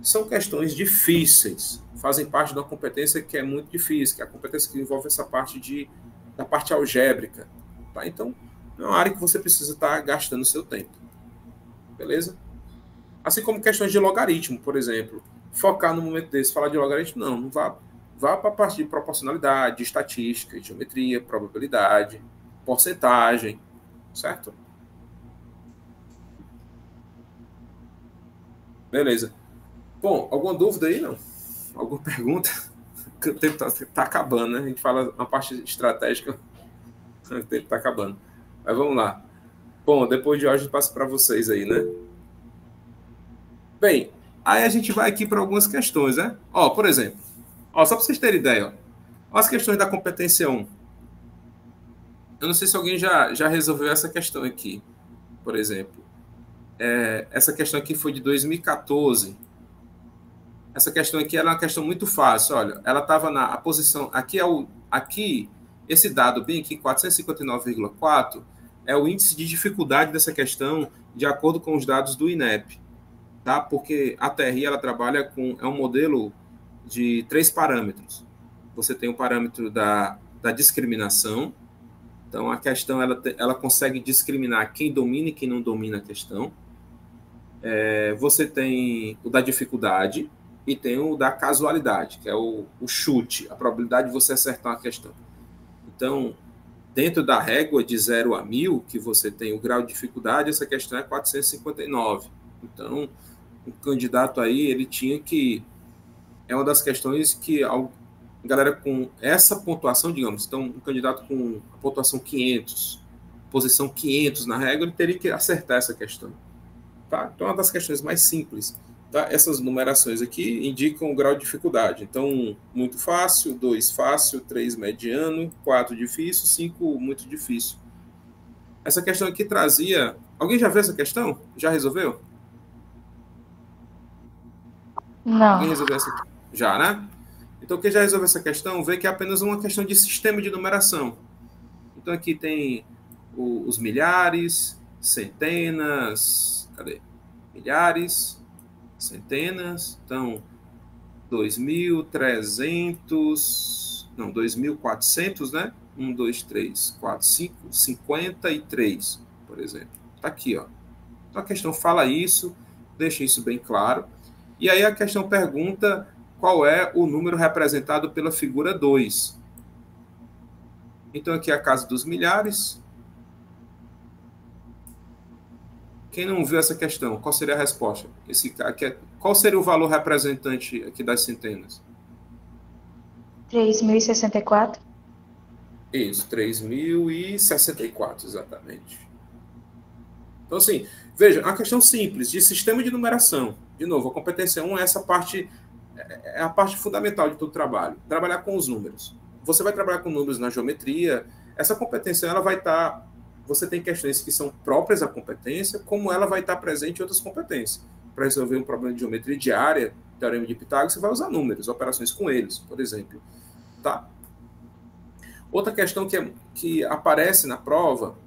B: são questões difíceis, fazem parte de uma competência que é muito difícil, que é a competência que envolve essa parte da parte algébrica, tá? Então, é uma área que você precisa estar gastando seu tempo, beleza? Assim como questões de logaritmo, por exemplo, focar no momento desse, falar de logaritmo, não vá para a parte de proporcionalidade, de estatística, geometria, probabilidade, porcentagem, certo? Beleza. Bom, alguma dúvida aí, não? Alguma pergunta? O tempo está acabando, né? A gente fala uma parte estratégica, o tempo está acabando. Mas vamos lá. Bom, depois de hoje eu passo para vocês aí, né? Bem, aí a gente vai aqui para algumas questões, né? Ó, por exemplo, ó, só para vocês terem ideia, ó, as questões da competência 1. Eu não sei se alguém já resolveu essa questão aqui, por exemplo. Essa questão aqui foi de 2014. Essa questão aqui era uma questão muito fácil. Olha, ela estava na posição... Aqui, esse dado bem aqui, 459,4, é o índice de dificuldade dessa questão de acordo com os dados do INEP. Tá? Porque a TRI ela trabalha com... É um modelo de 3 parâmetros. Você tem o parâmetro da discriminação. Então, a questão ela consegue discriminar quem domina e quem não domina a questão. Você tem o da dificuldade e tem o da casualidade, que é o chute, a probabilidade de você acertar uma questão. Então, dentro da régua de 0 a 1000, que você tem o grau de dificuldade, essa questão é 459. Então, o candidato aí, ele tinha que... É uma das questões que a galera com essa pontuação, digamos, então, um candidato com a pontuação 500, posição 500 na régua, ele teria que acertar essa questão. Tá? Então, é uma das questões mais simples Tá? Essas numerações aqui indicam o grau de dificuldade. Então, 1, muito fácil, 2, fácil, 3, mediano, 4, difícil, 5, muito difícil. Essa questão aqui trazia... Alguém já viu essa questão? Já resolveu?
C: Não.
B: Alguém resolveu essa aqui? Já, né? Então, quem já resolveu essa questão, vê que é apenas uma questão de sistema de numeração. Então, aqui tem os milhares, centenas... Cadê? Milhares, centenas. Então, 2.300... Não, 2.400, né? 1, 2, 3, 4, 5, 53, por exemplo. Está aqui, ó. Então, a questão fala isso, deixa isso bem claro. E aí a questão pergunta qual é o número representado pela figura 2. Então, aqui é a casa dos milhares. Quem não viu essa questão, qual seria a resposta? Qual seria o valor representante aqui das centenas?
C: 3.064.
B: Isso, 3.064, exatamente. Então, assim, veja, uma questão simples, de sistema de numeração. De novo, a competência 1 é essa parte, é a parte fundamental de todo o trabalho. Trabalhar com os números. Você vai trabalhar com números na geometria, essa competência ela vai estar... Você tem questões que são próprias à competência, como ela vai estar presente em outras competências. Para resolver um problema de geometria diária, teorema de Pitágoras, você vai usar números, operações com eles, por exemplo. Tá? Outra questão que aparece na prova,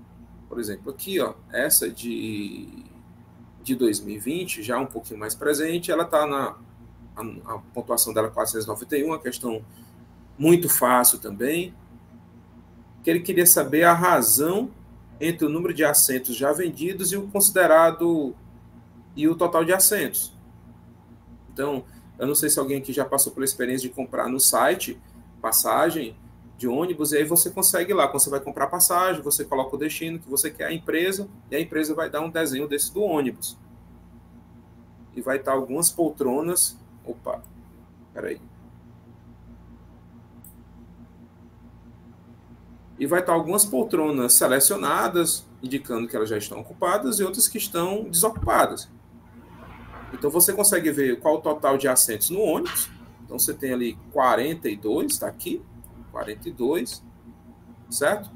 B: por exemplo, aqui, ó, essa de 2020, já um pouquinho mais presente, ela está a pontuação dela 491, uma questão muito fácil também, que ele queria saber a razão entre o número de assentos já vendidos e o considerado e o total de assentos. Então, eu não sei se alguém aqui já passou pela experiência de comprar no site passagem de ônibus, e aí você consegue lá, quando você vai comprar passagem, você coloca o destino que você quer, a empresa, e a empresa vai dar um desenho desse do ônibus. E vai estar algumas poltronas... Opa, peraí. E vai estar algumas poltronas selecionadas, indicando que elas já estão ocupadas, e outras que estão desocupadas. Então, você consegue ver qual o total de assentos no ônibus. Então, você tem ali 42, está aqui, 42, certo?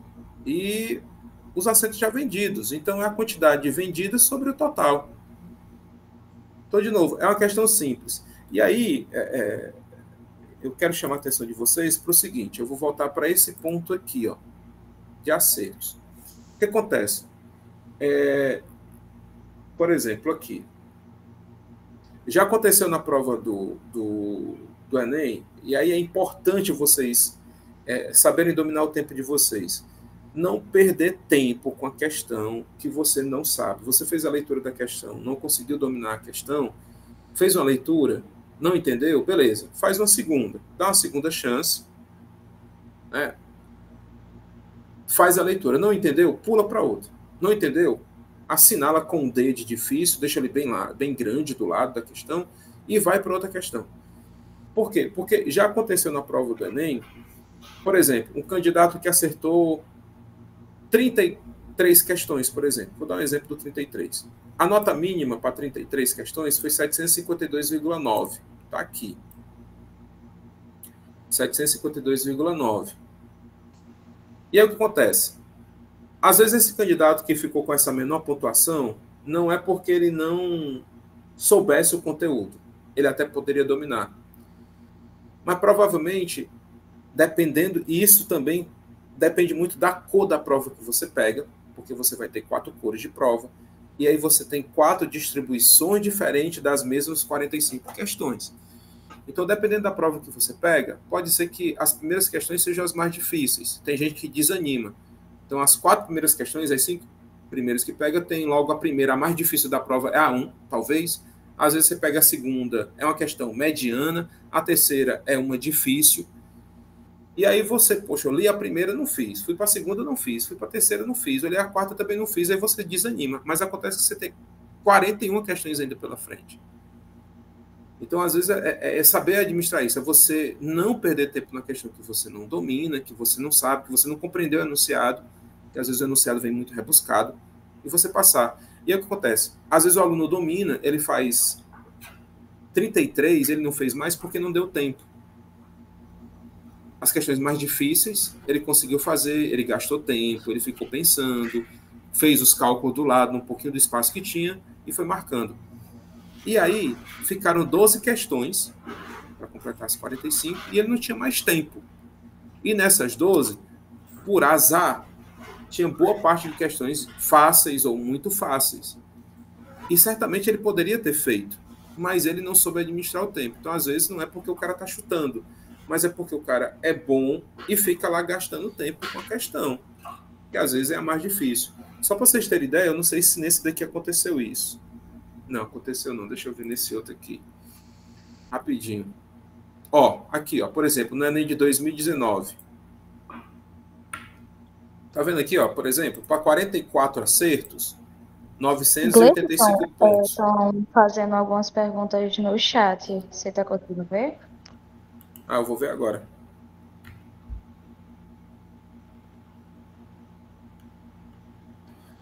B: E os assentos já vendidos. Então, é a quantidade de vendidas sobre o total. Então, de novo, é uma questão simples. E aí, eu quero chamar a atenção de vocês para o seguinte, eu vou voltar para esse ponto aqui, ó, de acertos. O que acontece? Por exemplo, aqui. Já aconteceu na prova do Enem, e aí é importante vocês saberem dominar o tempo de vocês. Não perder tempo com a questão que você não sabe. Você fez a leitura da questão, não conseguiu dominar a questão, fez uma leitura, não entendeu? Beleza, faz uma segunda. Dá uma segunda chance. Né? Faz a leitura. Não entendeu? Pula para outra. Não entendeu? Assinala com um D de difícil, deixa ele bem grande do lado da questão e vai para outra questão. Por quê? Porque já aconteceu na prova do Enem, por exemplo, um candidato que acertou 33 questões, por exemplo. Vou dar um exemplo do 33. A nota mínima para 33 questões foi 752,9. Está aqui. 752,9. E aí o que acontece? Às vezes esse candidato que ficou com essa menor pontuação não é porque ele não soubesse o conteúdo. Ele até poderia dominar. Mas provavelmente, dependendo, e isso também depende muito da cor da prova que você pega, porque você vai ter 4 cores de prova, e aí você tem 4 distribuições diferentes das mesmas 45 questões. Então, dependendo da prova que você pega, pode ser que as primeiras questões sejam as mais difíceis. Tem gente que desanima. Então, as 4 primeiras questões, as 5 primeiras que pega, tem logo a primeira, a mais difícil da prova é a 1, talvez. Às vezes você pega a segunda, é uma questão mediana, a terceira é uma difícil. E aí você, poxa, eu li a primeira, não fiz. Fui para a segunda, não fiz. Fui para a terceira, não fiz. Olhei a quarta, também não fiz. Aí você desanima. Mas acontece que você tem 41 questões ainda pela frente. Então, às vezes, é saber administrar isso. É você não perder tempo na questão que você não domina, que você não sabe, que você não compreendeu o enunciado, que às vezes o enunciado vem muito rebuscado, e você passar. E aí o que acontece? Às vezes o aluno domina, ele faz 33 ele não fez mais porque não deu tempo. As questões mais difíceis ele conseguiu fazer, ele gastou tempo, ele ficou pensando, fez os cálculos do lado, um pouquinho do espaço que tinha e foi marcando. E aí ficaram 12 questões para completar as 45 e ele não tinha mais tempo. E nessas 12, por azar, tinha boa parte de questões fáceis ou muito fáceis. E certamente ele poderia ter feito, mas ele não soube administrar o tempo. Então, às vezes, não é porque o cara está chutando, mas é porque o cara é bom e fica lá gastando tempo com a questão, que às vezes é a mais difícil. Só para vocês terem ideia, eu não sei se nesse daqui aconteceu isso. Não, aconteceu não. Deixa eu ver nesse outro aqui. Rapidinho. Ó, aqui, ó, por exemplo, no Enem de 2019. Tá vendo aqui, ó, por exemplo, para 44 acertos, 985 pontos.
C: Estão fazendo algumas perguntas no chat. Você está conseguindo ver?
B: Ah, eu vou ver agora.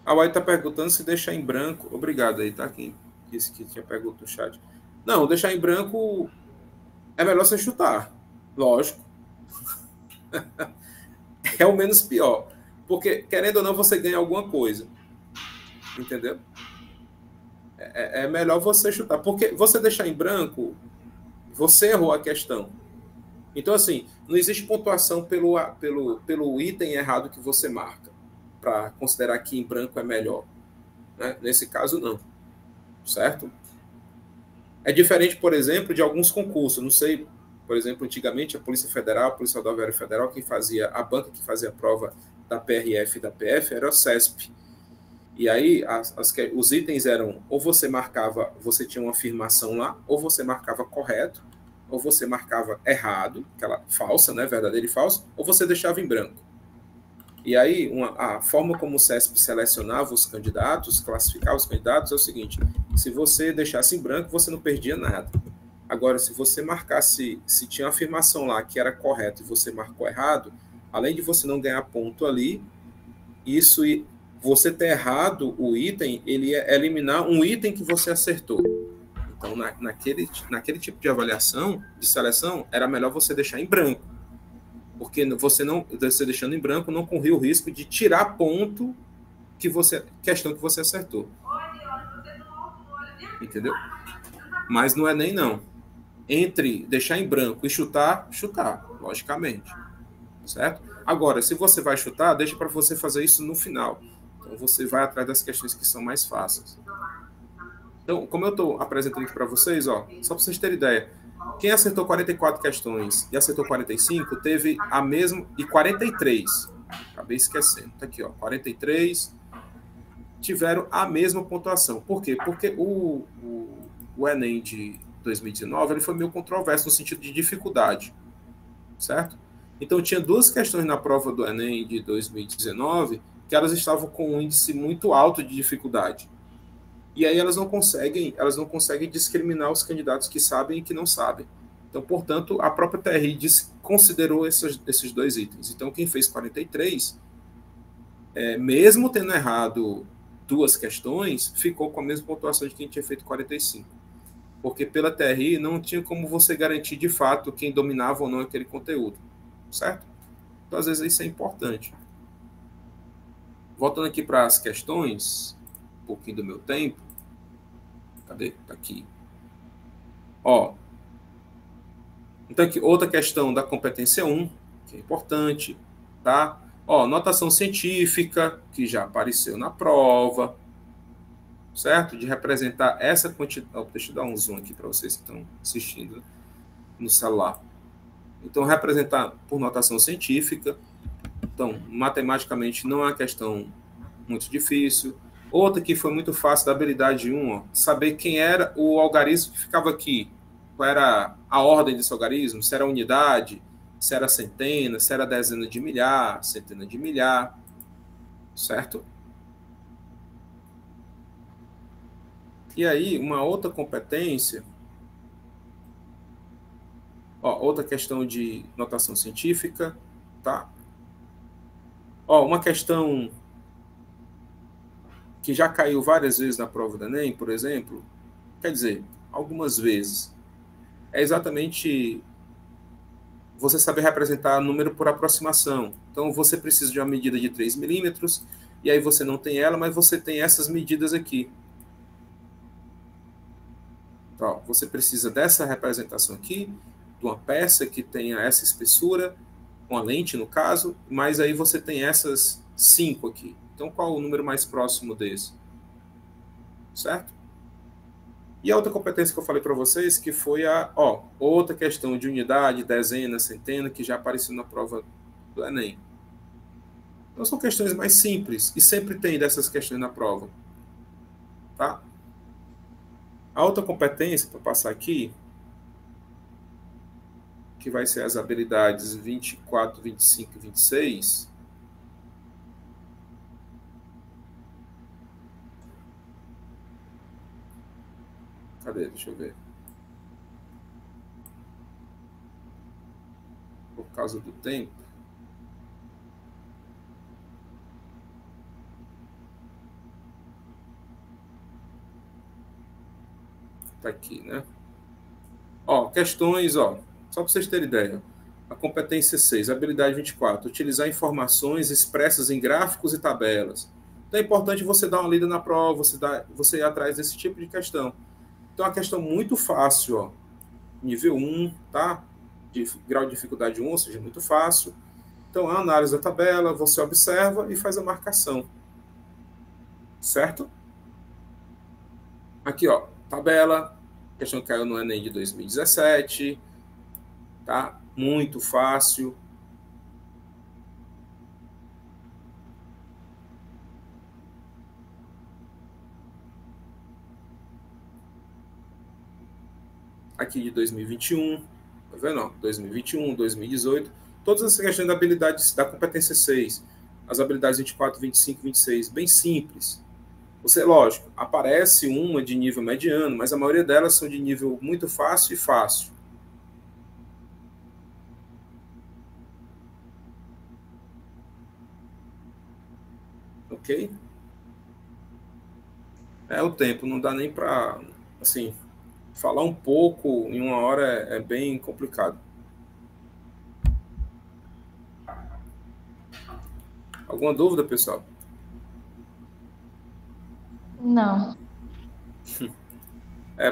B: A Uai está perguntando se deixar em branco. Obrigado aí, tá? Quem disse que tinha pergunta no chat. Não, deixar em branco é melhor você chutar. Lógico. É o menos pior. Porque, querendo ou não, você ganha alguma coisa. Entendeu? É melhor você chutar. Porque você deixar em branco, você errou a questão. Então, assim, não existe pontuação pelo item errado que você marca, para considerar que em branco é melhor. Né? Nesse caso, não. Certo? É diferente, por exemplo, de alguns concursos. Não sei, por exemplo, antigamente a Polícia Federal, a Polícia Rodoviária Federal, quem fazia, a banca que fazia a prova da PRF e da PF era o CESP. E aí os itens eram, ou você marcava, você tinha uma afirmação lá, ou você marcava correto, ou você marcava errado, aquela falsa, né, verdadeiro e falso, ou você deixava em branco. E aí a forma como o CESP selecionava os candidatos, classificava os candidatos, é o seguinte: se você deixasse em branco, você não perdia nada. Agora, se você marcasse, se tinha uma afirmação lá que era correto e você marcou errado, além de você não ganhar ponto ali, isso, você ter errado o item, ele ia eliminar um item que você acertou. Então, naquele tipo de avaliação, de seleção, era melhor você deixar em branco. Porque você deixando em branco, não corria o risco de tirar ponto questão que você acertou. Entendeu? Mas não é nem não. Entre deixar em branco e chutar, logicamente. Certo? Agora, se você vai chutar, deixa para você fazer isso no final. Então, você vai atrás das questões que são mais fáceis. Então, como eu estou apresentando aqui para vocês, ó, só para vocês terem ideia, quem acertou 44 questões e acertou 45, teve a mesma, e 43, acabei esquecendo, tá aqui, ó, 43, tiveram a mesma pontuação. Por quê? Porque o Enem de 2019, ele foi meio controverso no sentido de dificuldade, certo? Então, tinha duas questões na prova do Enem de 2019 que elas estavam com um índice muito alto de dificuldade. E aí elas não conseguem discriminar os candidatos que sabem e que não sabem. Então, portanto, a própria TRI considerou esses dois itens. Então, quem fez 43, mesmo tendo errado duas questões, ficou com a mesma pontuação de quem tinha feito 45. Porque pela TRI não tinha como você garantir de fato quem dominava ou não aquele conteúdo. Certo? Então, às vezes, isso é importante. Voltando aqui para as questões, um pouquinho do meu tempo. Cadê? Tá aqui. Ó. Então, aqui, outra questão da competência 1, que é importante, tá? Ó, notação científica, que já apareceu na prova, certo? De representar essa quantidade. Deixa eu dar um zoom aqui para vocês que estão assistindo no celular. Então, representar por notação científica. Então, matematicamente, não é uma questão muito difícil. Outra que foi muito fácil, da habilidade 1, ó, saber quem era o algarismo que ficava aqui. Qual era a ordem desse algarismo, se era unidade, se era centena, se era dezena de milhar, centena de milhar, certo? E aí, uma outra competência, ó, outra questão de notação científica, tá? Ó, uma questão que já caiu várias vezes na prova do Enem, por exemplo, quer dizer, algumas vezes, é exatamente você saber representar número por aproximação. Então, você precisa de uma medida de 3 milímetros, e aí você não tem ela, mas você tem essas medidas aqui. Então, você precisa dessa representação aqui, de uma peça que tenha essa espessura, com a lente, no caso, mas aí você tem essas 5 aqui. Então, qual o número mais próximo desse? Certo? E a outra competência que eu falei para vocês, que foi outra questão de unidade, dezena, centena, que já apareceu na prova do Enem. Então, são questões mais simples, e sempre tem dessas questões na prova. Tá? A outra competência, para passar aqui, que vai ser as habilidades 24, 25 e 26. Cadê? Deixa eu ver. Por causa do tempo. Tá aqui, né? Questões, só para vocês terem ideia. A competência 6, habilidade 24, utilizar informações expressas em gráficos e tabelas. Então é importante você dar uma lida na prova, você ir atrás desse tipo de questão. Então é uma questão muito fácil, nível 1, tá? De grau de dificuldade 1, ou seja, muito fácil. Então, a análise da tabela, você observa e faz a marcação. Certo? Aqui, tabela, questão que caiu no Enem de 2017, tá? Muito fácil. Aqui de 2021, tá vendo? 2021, 2018, todas as questões da habilidade da competência 6, as habilidades 24, 25, 26, bem simples. Você, lógico, aparece uma de nível mediano, mas a maioria delas são de nível muito fácil e fácil. Ok? O tempo, não dá nem para, assim, falar um pouco em uma hora é bem complicado. Alguma dúvida, pessoal?
C: Não.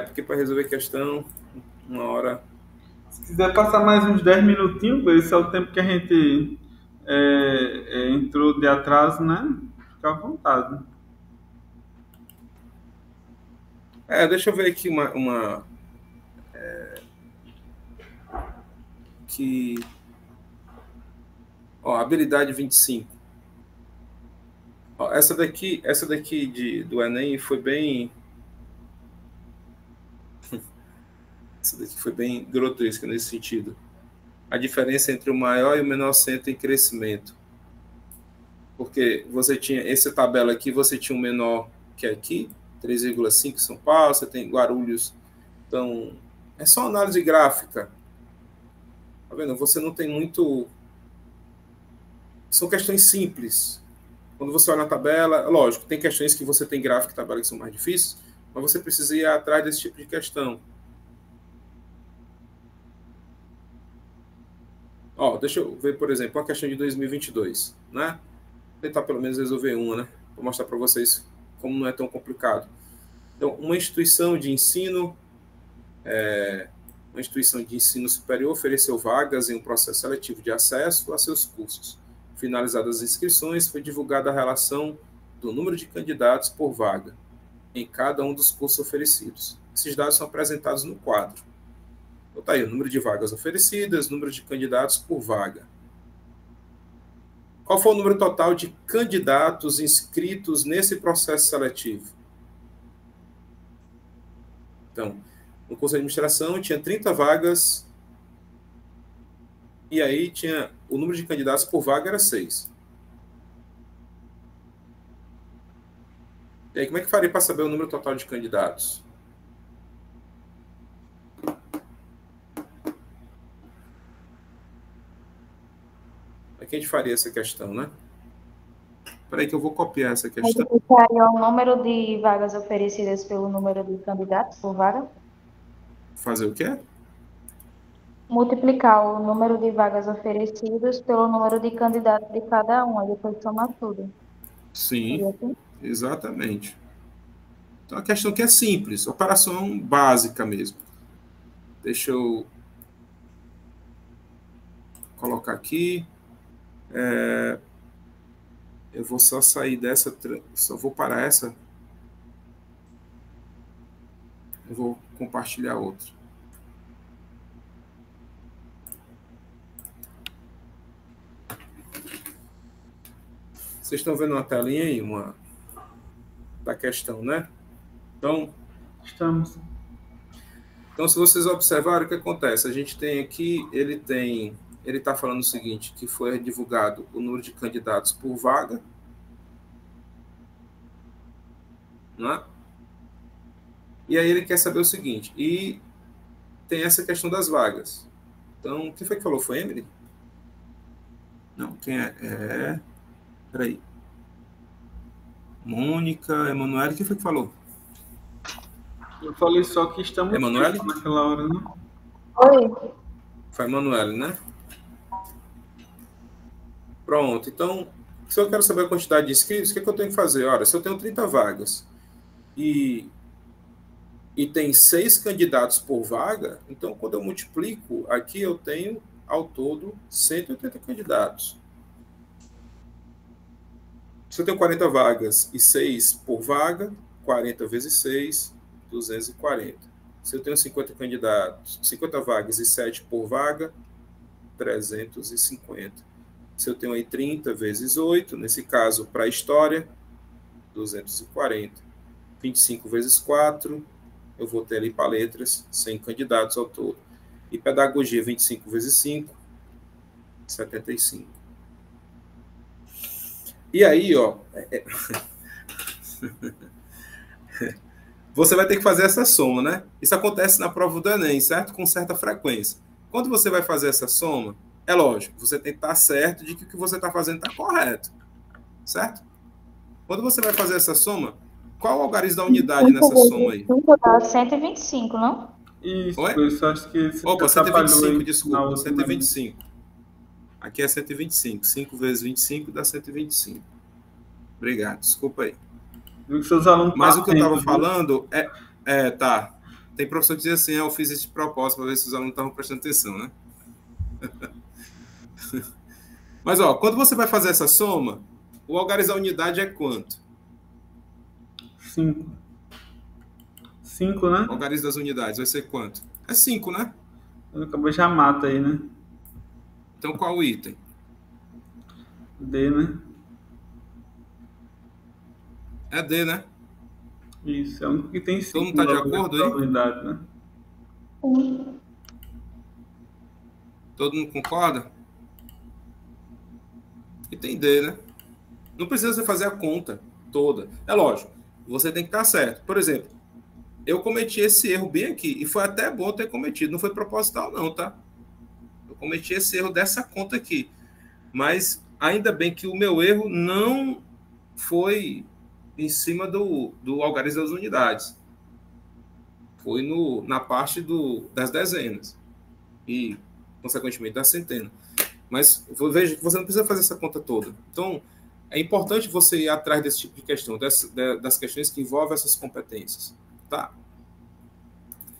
B: Porque para resolver a questão, uma hora...
A: Se quiser passar mais uns 10 minutinhos, esse é o tempo que a gente entrou de atraso, né? Fica à vontade.
B: Deixa eu ver aqui habilidade 25. Essa daqui do Enem foi bem... Essa daqui foi bem grotesca nesse sentido. A diferença entre o maior e o menor centro em crescimento. Porque você tinha essa tabela aqui, você tinha um menor que é aqui, 3,5 São Paulo, você tem Guarulhos. Então, é só análise gráfica. Tá vendo? Você não tem muito... São questões simples. Quando você olha na tabela, lógico, tem questões que você tem gráfico e tabela que são mais difíceis, mas você precisa ir atrás desse tipo de questão. Deixa eu ver, por exemplo, a questão de 2022, né? Vou tentar pelo menos resolver uma, né? Vou mostrar para vocês como não é tão complicado. Então, uma instituição de ensino superior ofereceu vagas em um processo seletivo de acesso a seus cursos. Finalizadas as inscrições, foi divulgada a relação do número de candidatos por vaga em cada um dos cursos oferecidos. Esses dados são apresentados no quadro. Então, está aí o número de vagas oferecidas, número de candidatos por vaga. Qual foi o número total de candidatos inscritos nesse processo seletivo? Então, no curso de administração tinha 30 vagas, e aí tinha o número de candidatos por vaga era 6. E aí, como é que faria para saber o número total de candidatos? Aqui a gente faria essa questão, né? Espera aí que eu vou copiar essa questão.
C: Multiplicaria o número de vagas oferecidas pelo número de candidatos por vaga?
B: Fazer o quê?
C: multiplicar o número de vagas oferecidas pelo número de candidatos de cada um, aí depois somar tudo.
B: Sim,
C: Seria assim?
B: exatamente. Então, a questão aqui é simples, operação básica mesmo. Deixa eu colocar aqui. Eu vou só sair dessa, só vou parar essa. Eu vou compartilhar outra. Vocês estão vendo uma telinha aí, uma da questão, né? Então,
A: Estamos.
B: Então, se vocês observarem, o que acontece? A gente tem aqui, ele está falando o seguinte, que foi divulgado o número de candidatos por vaga, né? E aí ele quer saber o seguinte, e tem essa questão das vagas. Então, quem foi que falou? Foi Emily? Não, quem é? Peraí. Mônica, Emanuele, quem foi que falou?
A: Eu falei só que estamos
B: Emanuele?
A: naquela hora, né?
C: Oi.
B: Foi Emanuele, né? Pronto, então, se eu quero saber a quantidade de inscritos, o que eu tenho que fazer? Olha, se eu tenho 30 vagas e tem 6 candidatos por vaga, então quando eu multiplico, aqui eu tenho ao todo 180 candidatos. Se eu tenho 40 vagas e 6 por vaga, 40 vezes 6, 240. Se eu tenho 50 candidatos, 50 vagas e 7 por vaga, 350. Se eu tenho aí 30 vezes 8, nesse caso, para a história, 240. 25 vezes 4, eu vou ter ali para letras 100 candidatos ao todo. E pedagogia, 25 vezes 5, 75. E aí, ó, você vai ter que fazer essa soma, né? Isso acontece na prova do Enem, certo? Com certa frequência. Quando você vai fazer essa soma, é lógico, você tem que estar certo de que o que você está fazendo está correto, certo? Quando você vai fazer essa soma, qual o algarismo da unidade nessa soma aí?
C: 5 dá 125, não?
A: Isso,
B: Oi?
A: por isso acho que você
B: Opa,
A: atrapalhou
B: 125,
A: aí
B: desculpa,
A: na outra, né?
B: 125. Aqui é 125. 5 vezes 25 dá 125. Obrigado, desculpa aí.
A: Viu que seus alunos
B: Mas o que eu estava
A: viu?
B: falando tá. Tem professor que diz assim, eu fiz isso de propósito para ver se os alunos estavam prestando atenção, né? Mas, ó, quando você vai fazer essa soma, o algarismo da unidade é quanto?
A: 5. 5, né?
B: O algarismo das unidades vai ser quanto? É 5, né?
A: Acabou já mata aí, né?
B: Então, qual o item?
A: D, né?
B: É D, né?
A: Isso, é o único que tem 5.
B: Todo mundo tá de acordo aí?
A: Unidade, né?
B: Todo mundo concorda? E tem D, né? Não precisa você fazer a conta toda. É lógico, você tem que estar certo. Por exemplo, eu cometi esse erro bem aqui, e foi até bom ter cometido, não foi proposital não, tá? Eu cometi esse erro dessa conta aqui, mas ainda bem que o meu erro não foi em cima do algarismo das unidades, foi na parte das dezenas, e consequentemente da centena. Mas veja que você não precisa fazer essa conta toda. Então, é importante você ir atrás desse tipo de questão, das questões que envolvem essas competências, tá?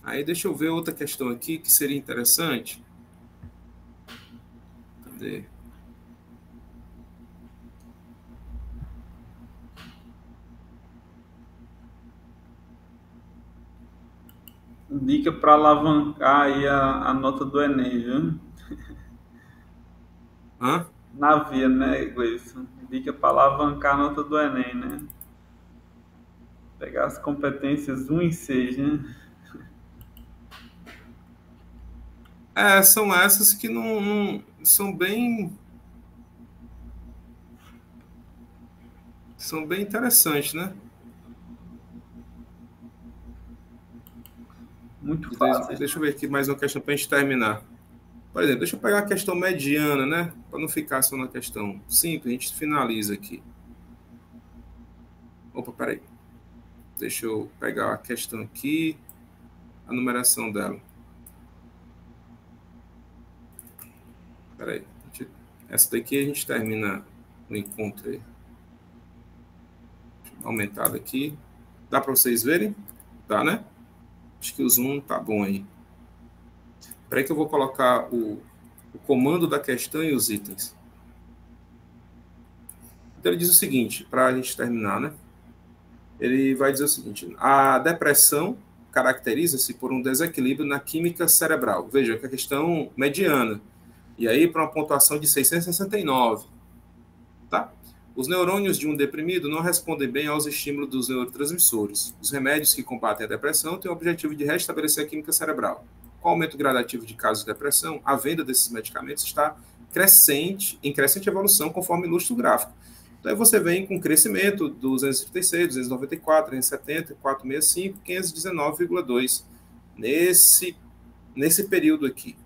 B: Aí deixa eu ver outra questão aqui que seria interessante. Cadê?
A: Dica para alavancar aí a nota do Enem, viu?
B: Hã?
A: Na via, né, Gleison? Dica para alavancar a nota do Enem, né? Pegar as competências 1 e 6, né?
B: São essas que não são bem interessantes, né?
A: Muito fácil.
B: Deixa eu ver aqui mais uma questão para a gente terminar. Por exemplo, deixa eu pegar uma questão mediana, né? Para não ficar só na questão simples, a gente finaliza aqui. Opa, peraí. Deixa eu pegar a questão aqui, a numeração dela. Espera aí. Essa daqui a gente termina no encontro aí. Deixa eu dar uma aumentada aqui. Dá para vocês verem? Tá, né? Acho que o zoom tá bom aí. Espera aí que eu vou colocar o comando da questão e os itens. Então ele diz o seguinte, para a gente terminar, né? Ele vai dizer o seguinte: a depressão caracteriza-se por um desequilíbrio na química cerebral. Veja que a questão mediana. E aí para uma pontuação de 669. Tá? Os neurônios de um deprimido não respondem bem aos estímulos dos neurotransmissores. Os remédios que combatem a depressão têm o objetivo de restabelecer a química cerebral. Com o aumento gradativo de casos de depressão, a venda desses medicamentos está em crescente evolução, conforme ilustra o gráfico. Então, aí você vem com crescimento 236, 294, 370, 465, 519,2 nesse período aqui.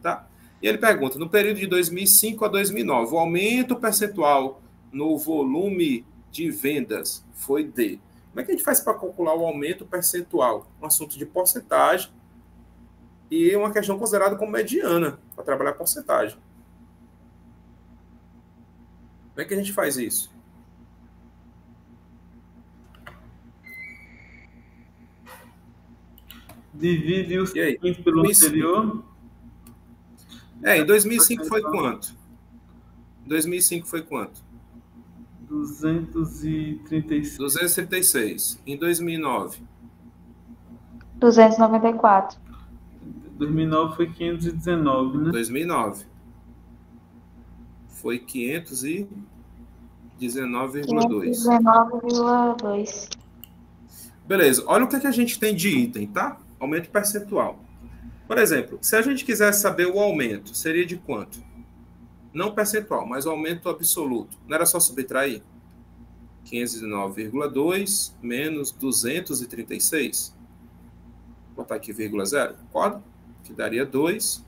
B: Tá? E ele pergunta, no período de 2005 a 2009, o aumento percentual no volume de vendas foi de... Como é que a gente faz para calcular o aumento percentual? Um assunto de porcentagem e uma questão considerada como mediana, para trabalhar porcentagem. Como é que a gente faz isso?
A: Divide o seguinte pelo anterior.
B: Em 2005 foi quanto? Em 2005 foi quanto?
A: 236.
B: 236. Em 2009?
C: 294.
A: 2009 foi 519, né?
B: 2009. Foi 519,2.
C: 519,2.
B: Beleza. Olha o que a gente tem de item, tá? Aumento percentual. Por exemplo, se a gente quisesse saber o aumento, seria de quanto? Não percentual, mas o aumento absoluto. Não era só subtrair? 509,2 menos 236. Vou botar aqui vírgula 0, concorda? Que daria 2.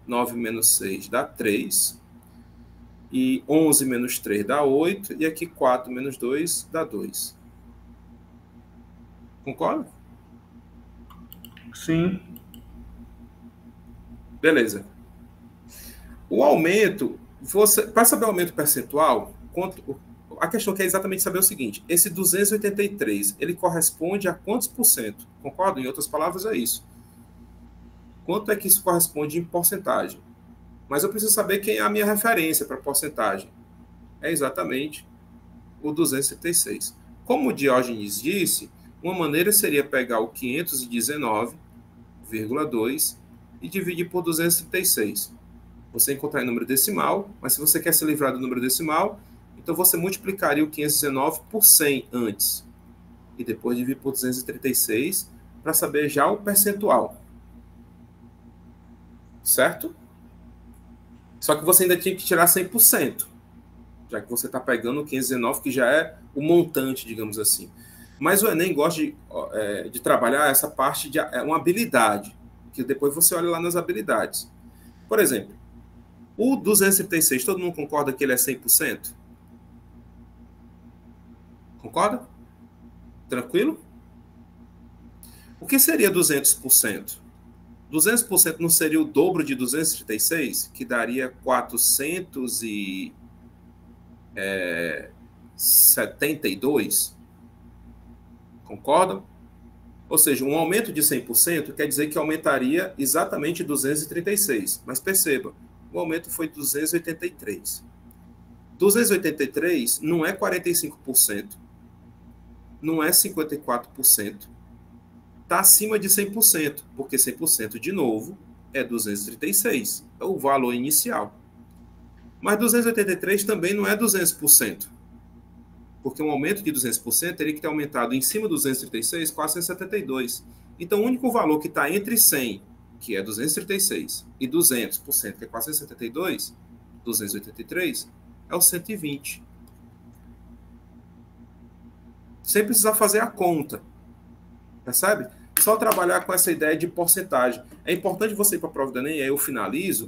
B: 9 menos 6 dá 3. E 11 menos 3 dá 8. E aqui 4 menos 2 dá 2. Concorda?
A: Sim.
B: Beleza. O aumento, para saber o aumento percentual, a questão que é exatamente saber o seguinte: esse 283, ele corresponde a quantos por cento? Concorda? Em outras palavras, é isso. Quanto é que isso corresponde em porcentagem? Mas eu preciso saber quem é a minha referência para porcentagem. É exatamente o 276. Como o Diógenes disse, uma maneira seria pegar o 519,2 e dividir por 236. Você encontrar em número decimal, mas se você quer se livrar do número decimal, então você multiplicaria o 519 por 100 antes. E depois dividir por 236 para saber já o percentual. Certo? Só que você ainda tinha que tirar 100%, já que você está pegando o 519, que já é o montante, digamos assim. Mas o Enem gosta de trabalhar essa parte de uma habilidade, que depois você olha lá nas habilidades. Por exemplo, o 236, todo mundo concorda que ele é 100%? Concorda? Tranquilo? O que seria 200%? 200% não seria o dobro de 236, que daria 472? Concordam? Ou seja, um aumento de 100% quer dizer que aumentaria exatamente 236. Mas perceba, o aumento foi 283. 283 não é 45%, não é 54%. Está acima de 100%, porque 100%, de novo, é 236, é o valor inicial. Mas 283 também não é 200%, porque um aumento de 200% teria que ter aumentado em cima dos 236, 472. Então, o único valor que está entre 100, que é 236, e 200%, que é 472, 283, é o 120. Sem precisar fazer a conta. Percebe? Só trabalhar com essa ideia de porcentagem. É importante você ir para a prova do Enem, e aí eu finalizo,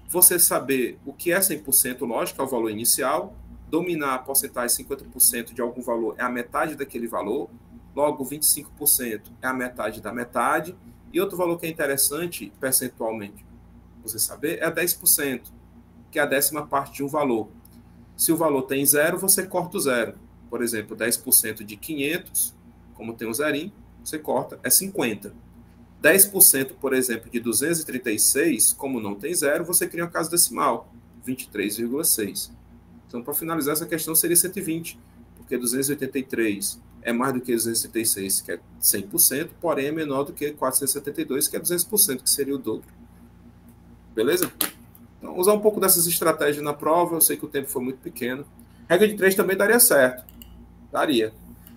B: você saber o que é 100%, lógico, é o valor inicial, dominar a porcentagem 50% de algum valor é a metade daquele valor, logo 25% é a metade da metade, e outro valor que é interessante percentualmente você saber é 10%. que é a décima parte de um valor. Se o valor tem zero, você corta o zero. Por exemplo, 10% de 500, como tem um zerinho, você corta, é 50. 10%, por exemplo, de 236, como não tem zero, você cria uma casa decimal, 23,6. Então, para finalizar essa questão, seria 120, porque 283 é mais do que 236, que é 100%, porém é menor do que 472, que é 200%, que seria o dobro. Beleza? Então, usar um pouco dessas estratégias na prova, eu sei que o tempo foi muito pequeno. Regra de 3 também daria certo. Daria.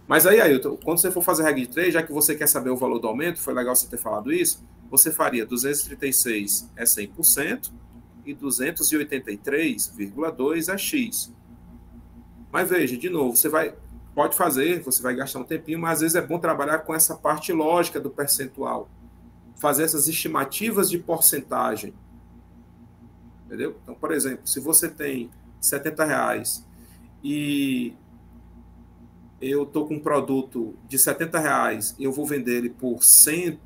B: Mas aí, Ailton, quando você for fazer a regra de 3, já que você quer saber o valor do aumento, foi legal você ter falado isso, você faria 236 é 100% e 283,2 é x. Mas veja, de novo, pode fazer, você vai gastar um tempinho, mas às vezes é bom trabalhar com essa parte lógica do percentual. Fazer essas estimativas de porcentagem. Entendeu? Então, por exemplo, se você tem R$70 e eu estou com um produto de R$70 e eu vou vender ele por 100,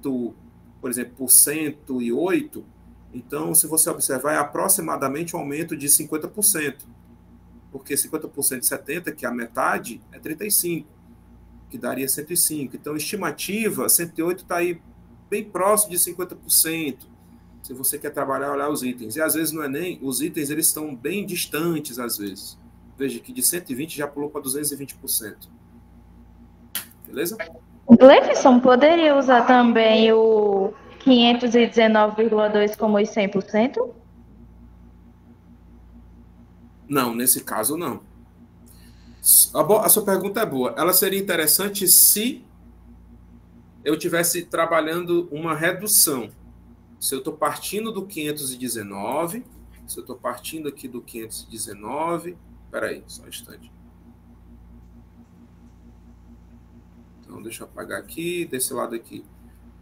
B: por exemplo, por 108, então, se você observar, é aproximadamente um aumento de 50%. Porque 50% de 70, que é a metade, é 35, que daria 105. Então, estimativa, 108 está aí bem próximo de 50%. Se você quer trabalhar, olhar os itens. E às vezes não é nem... Os itens, eles estão bem distantes, às vezes. Veja que de 120 já pulou para 220%. Beleza?
C: Gleison, poderia usar também o 519,2 como os 100%?
B: Não, nesse caso não. A sua pergunta é boa. Ela seria interessante se eu estivesse trabalhando uma redução. Se eu estou partindo do 519, se eu estou partindo aqui do 519, espera aí, só um instante. Então, deixa eu apagar aqui, desse lado aqui.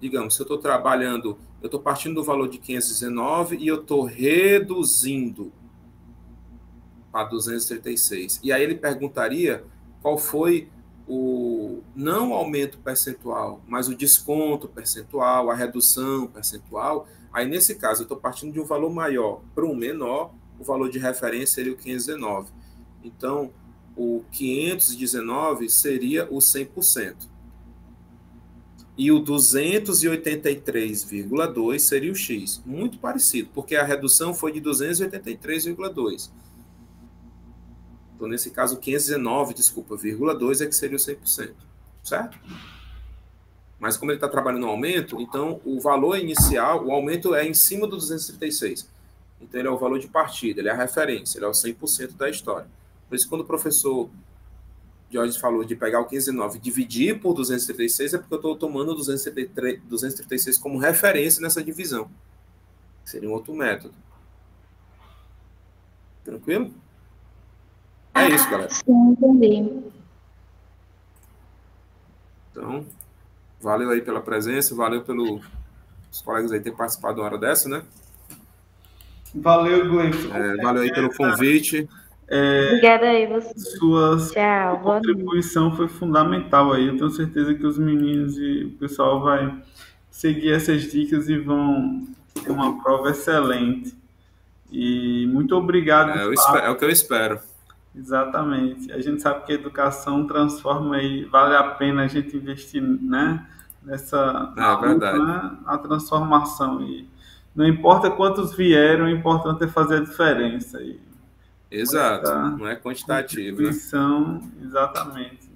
B: Digamos, se eu estou trabalhando, eu estou partindo do valor de 519 e eu estou reduzindo para 236. E aí ele perguntaria qual foi o não aumento percentual, mas o desconto percentual, a redução percentual. Aí, nesse caso, eu estou partindo de um valor maior para um menor, o valor de referência seria o 519. Então, o 519 seria o 100%. E o 283,2 seria o X. Muito parecido, porque a redução foi de 283,2. Então, nesse caso, 519,2 é que seria o 100%. Certo? Mas como ele está trabalhando no aumento, então o valor inicial, o aumento é em cima do 236. Então, ele é o valor de partida, ele é a referência, ele é o 100% da história. Por isso, quando o professor Jorge falou de pegar o 509 e dividir por 236, é porque eu estou tomando 236 como referência nessa divisão. Seria um outro método. Tranquilo? É isso, galera.
C: Sim, entendi.
B: Então, valeu aí pela presença, valeu pelos colegas aí terem participado de uma hora dessa, né?
A: Valeu, Gleison.
B: Valeu aí pelo convite.
C: Obrigada aí, você.
A: Sua contribuição foi fundamental aí. Eu tenho certeza que os meninos e o pessoal vai seguir essas dicas e vão ter uma prova excelente. E muito obrigado.
B: É o que eu espero.
A: Exatamente. A gente sabe que a educação transforma e vale a pena a gente investir, né, nessa
B: verdade.
A: Né, a transformação. E não importa quantos vieram, o importante é fazer a diferença. E
B: exato, não é quantitativo. Né?
A: Exatamente.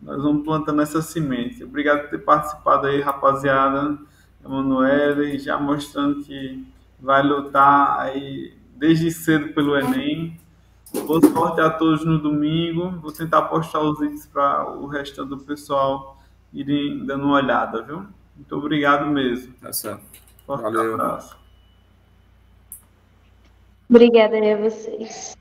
A: Nós vamos plantando essa semente. Obrigado por ter participado aí, rapaziada. Emanuele, já mostrando que vai lutar aí desde cedo pelo Enem. Boa sorte a todos no domingo. Vou tentar postar os links para o resto do pessoal irem dando uma olhada, viu? Muito obrigado mesmo.
B: Tá certo.
A: Forte
B: Valeu.
A: abraço.
C: Obrigada a vocês.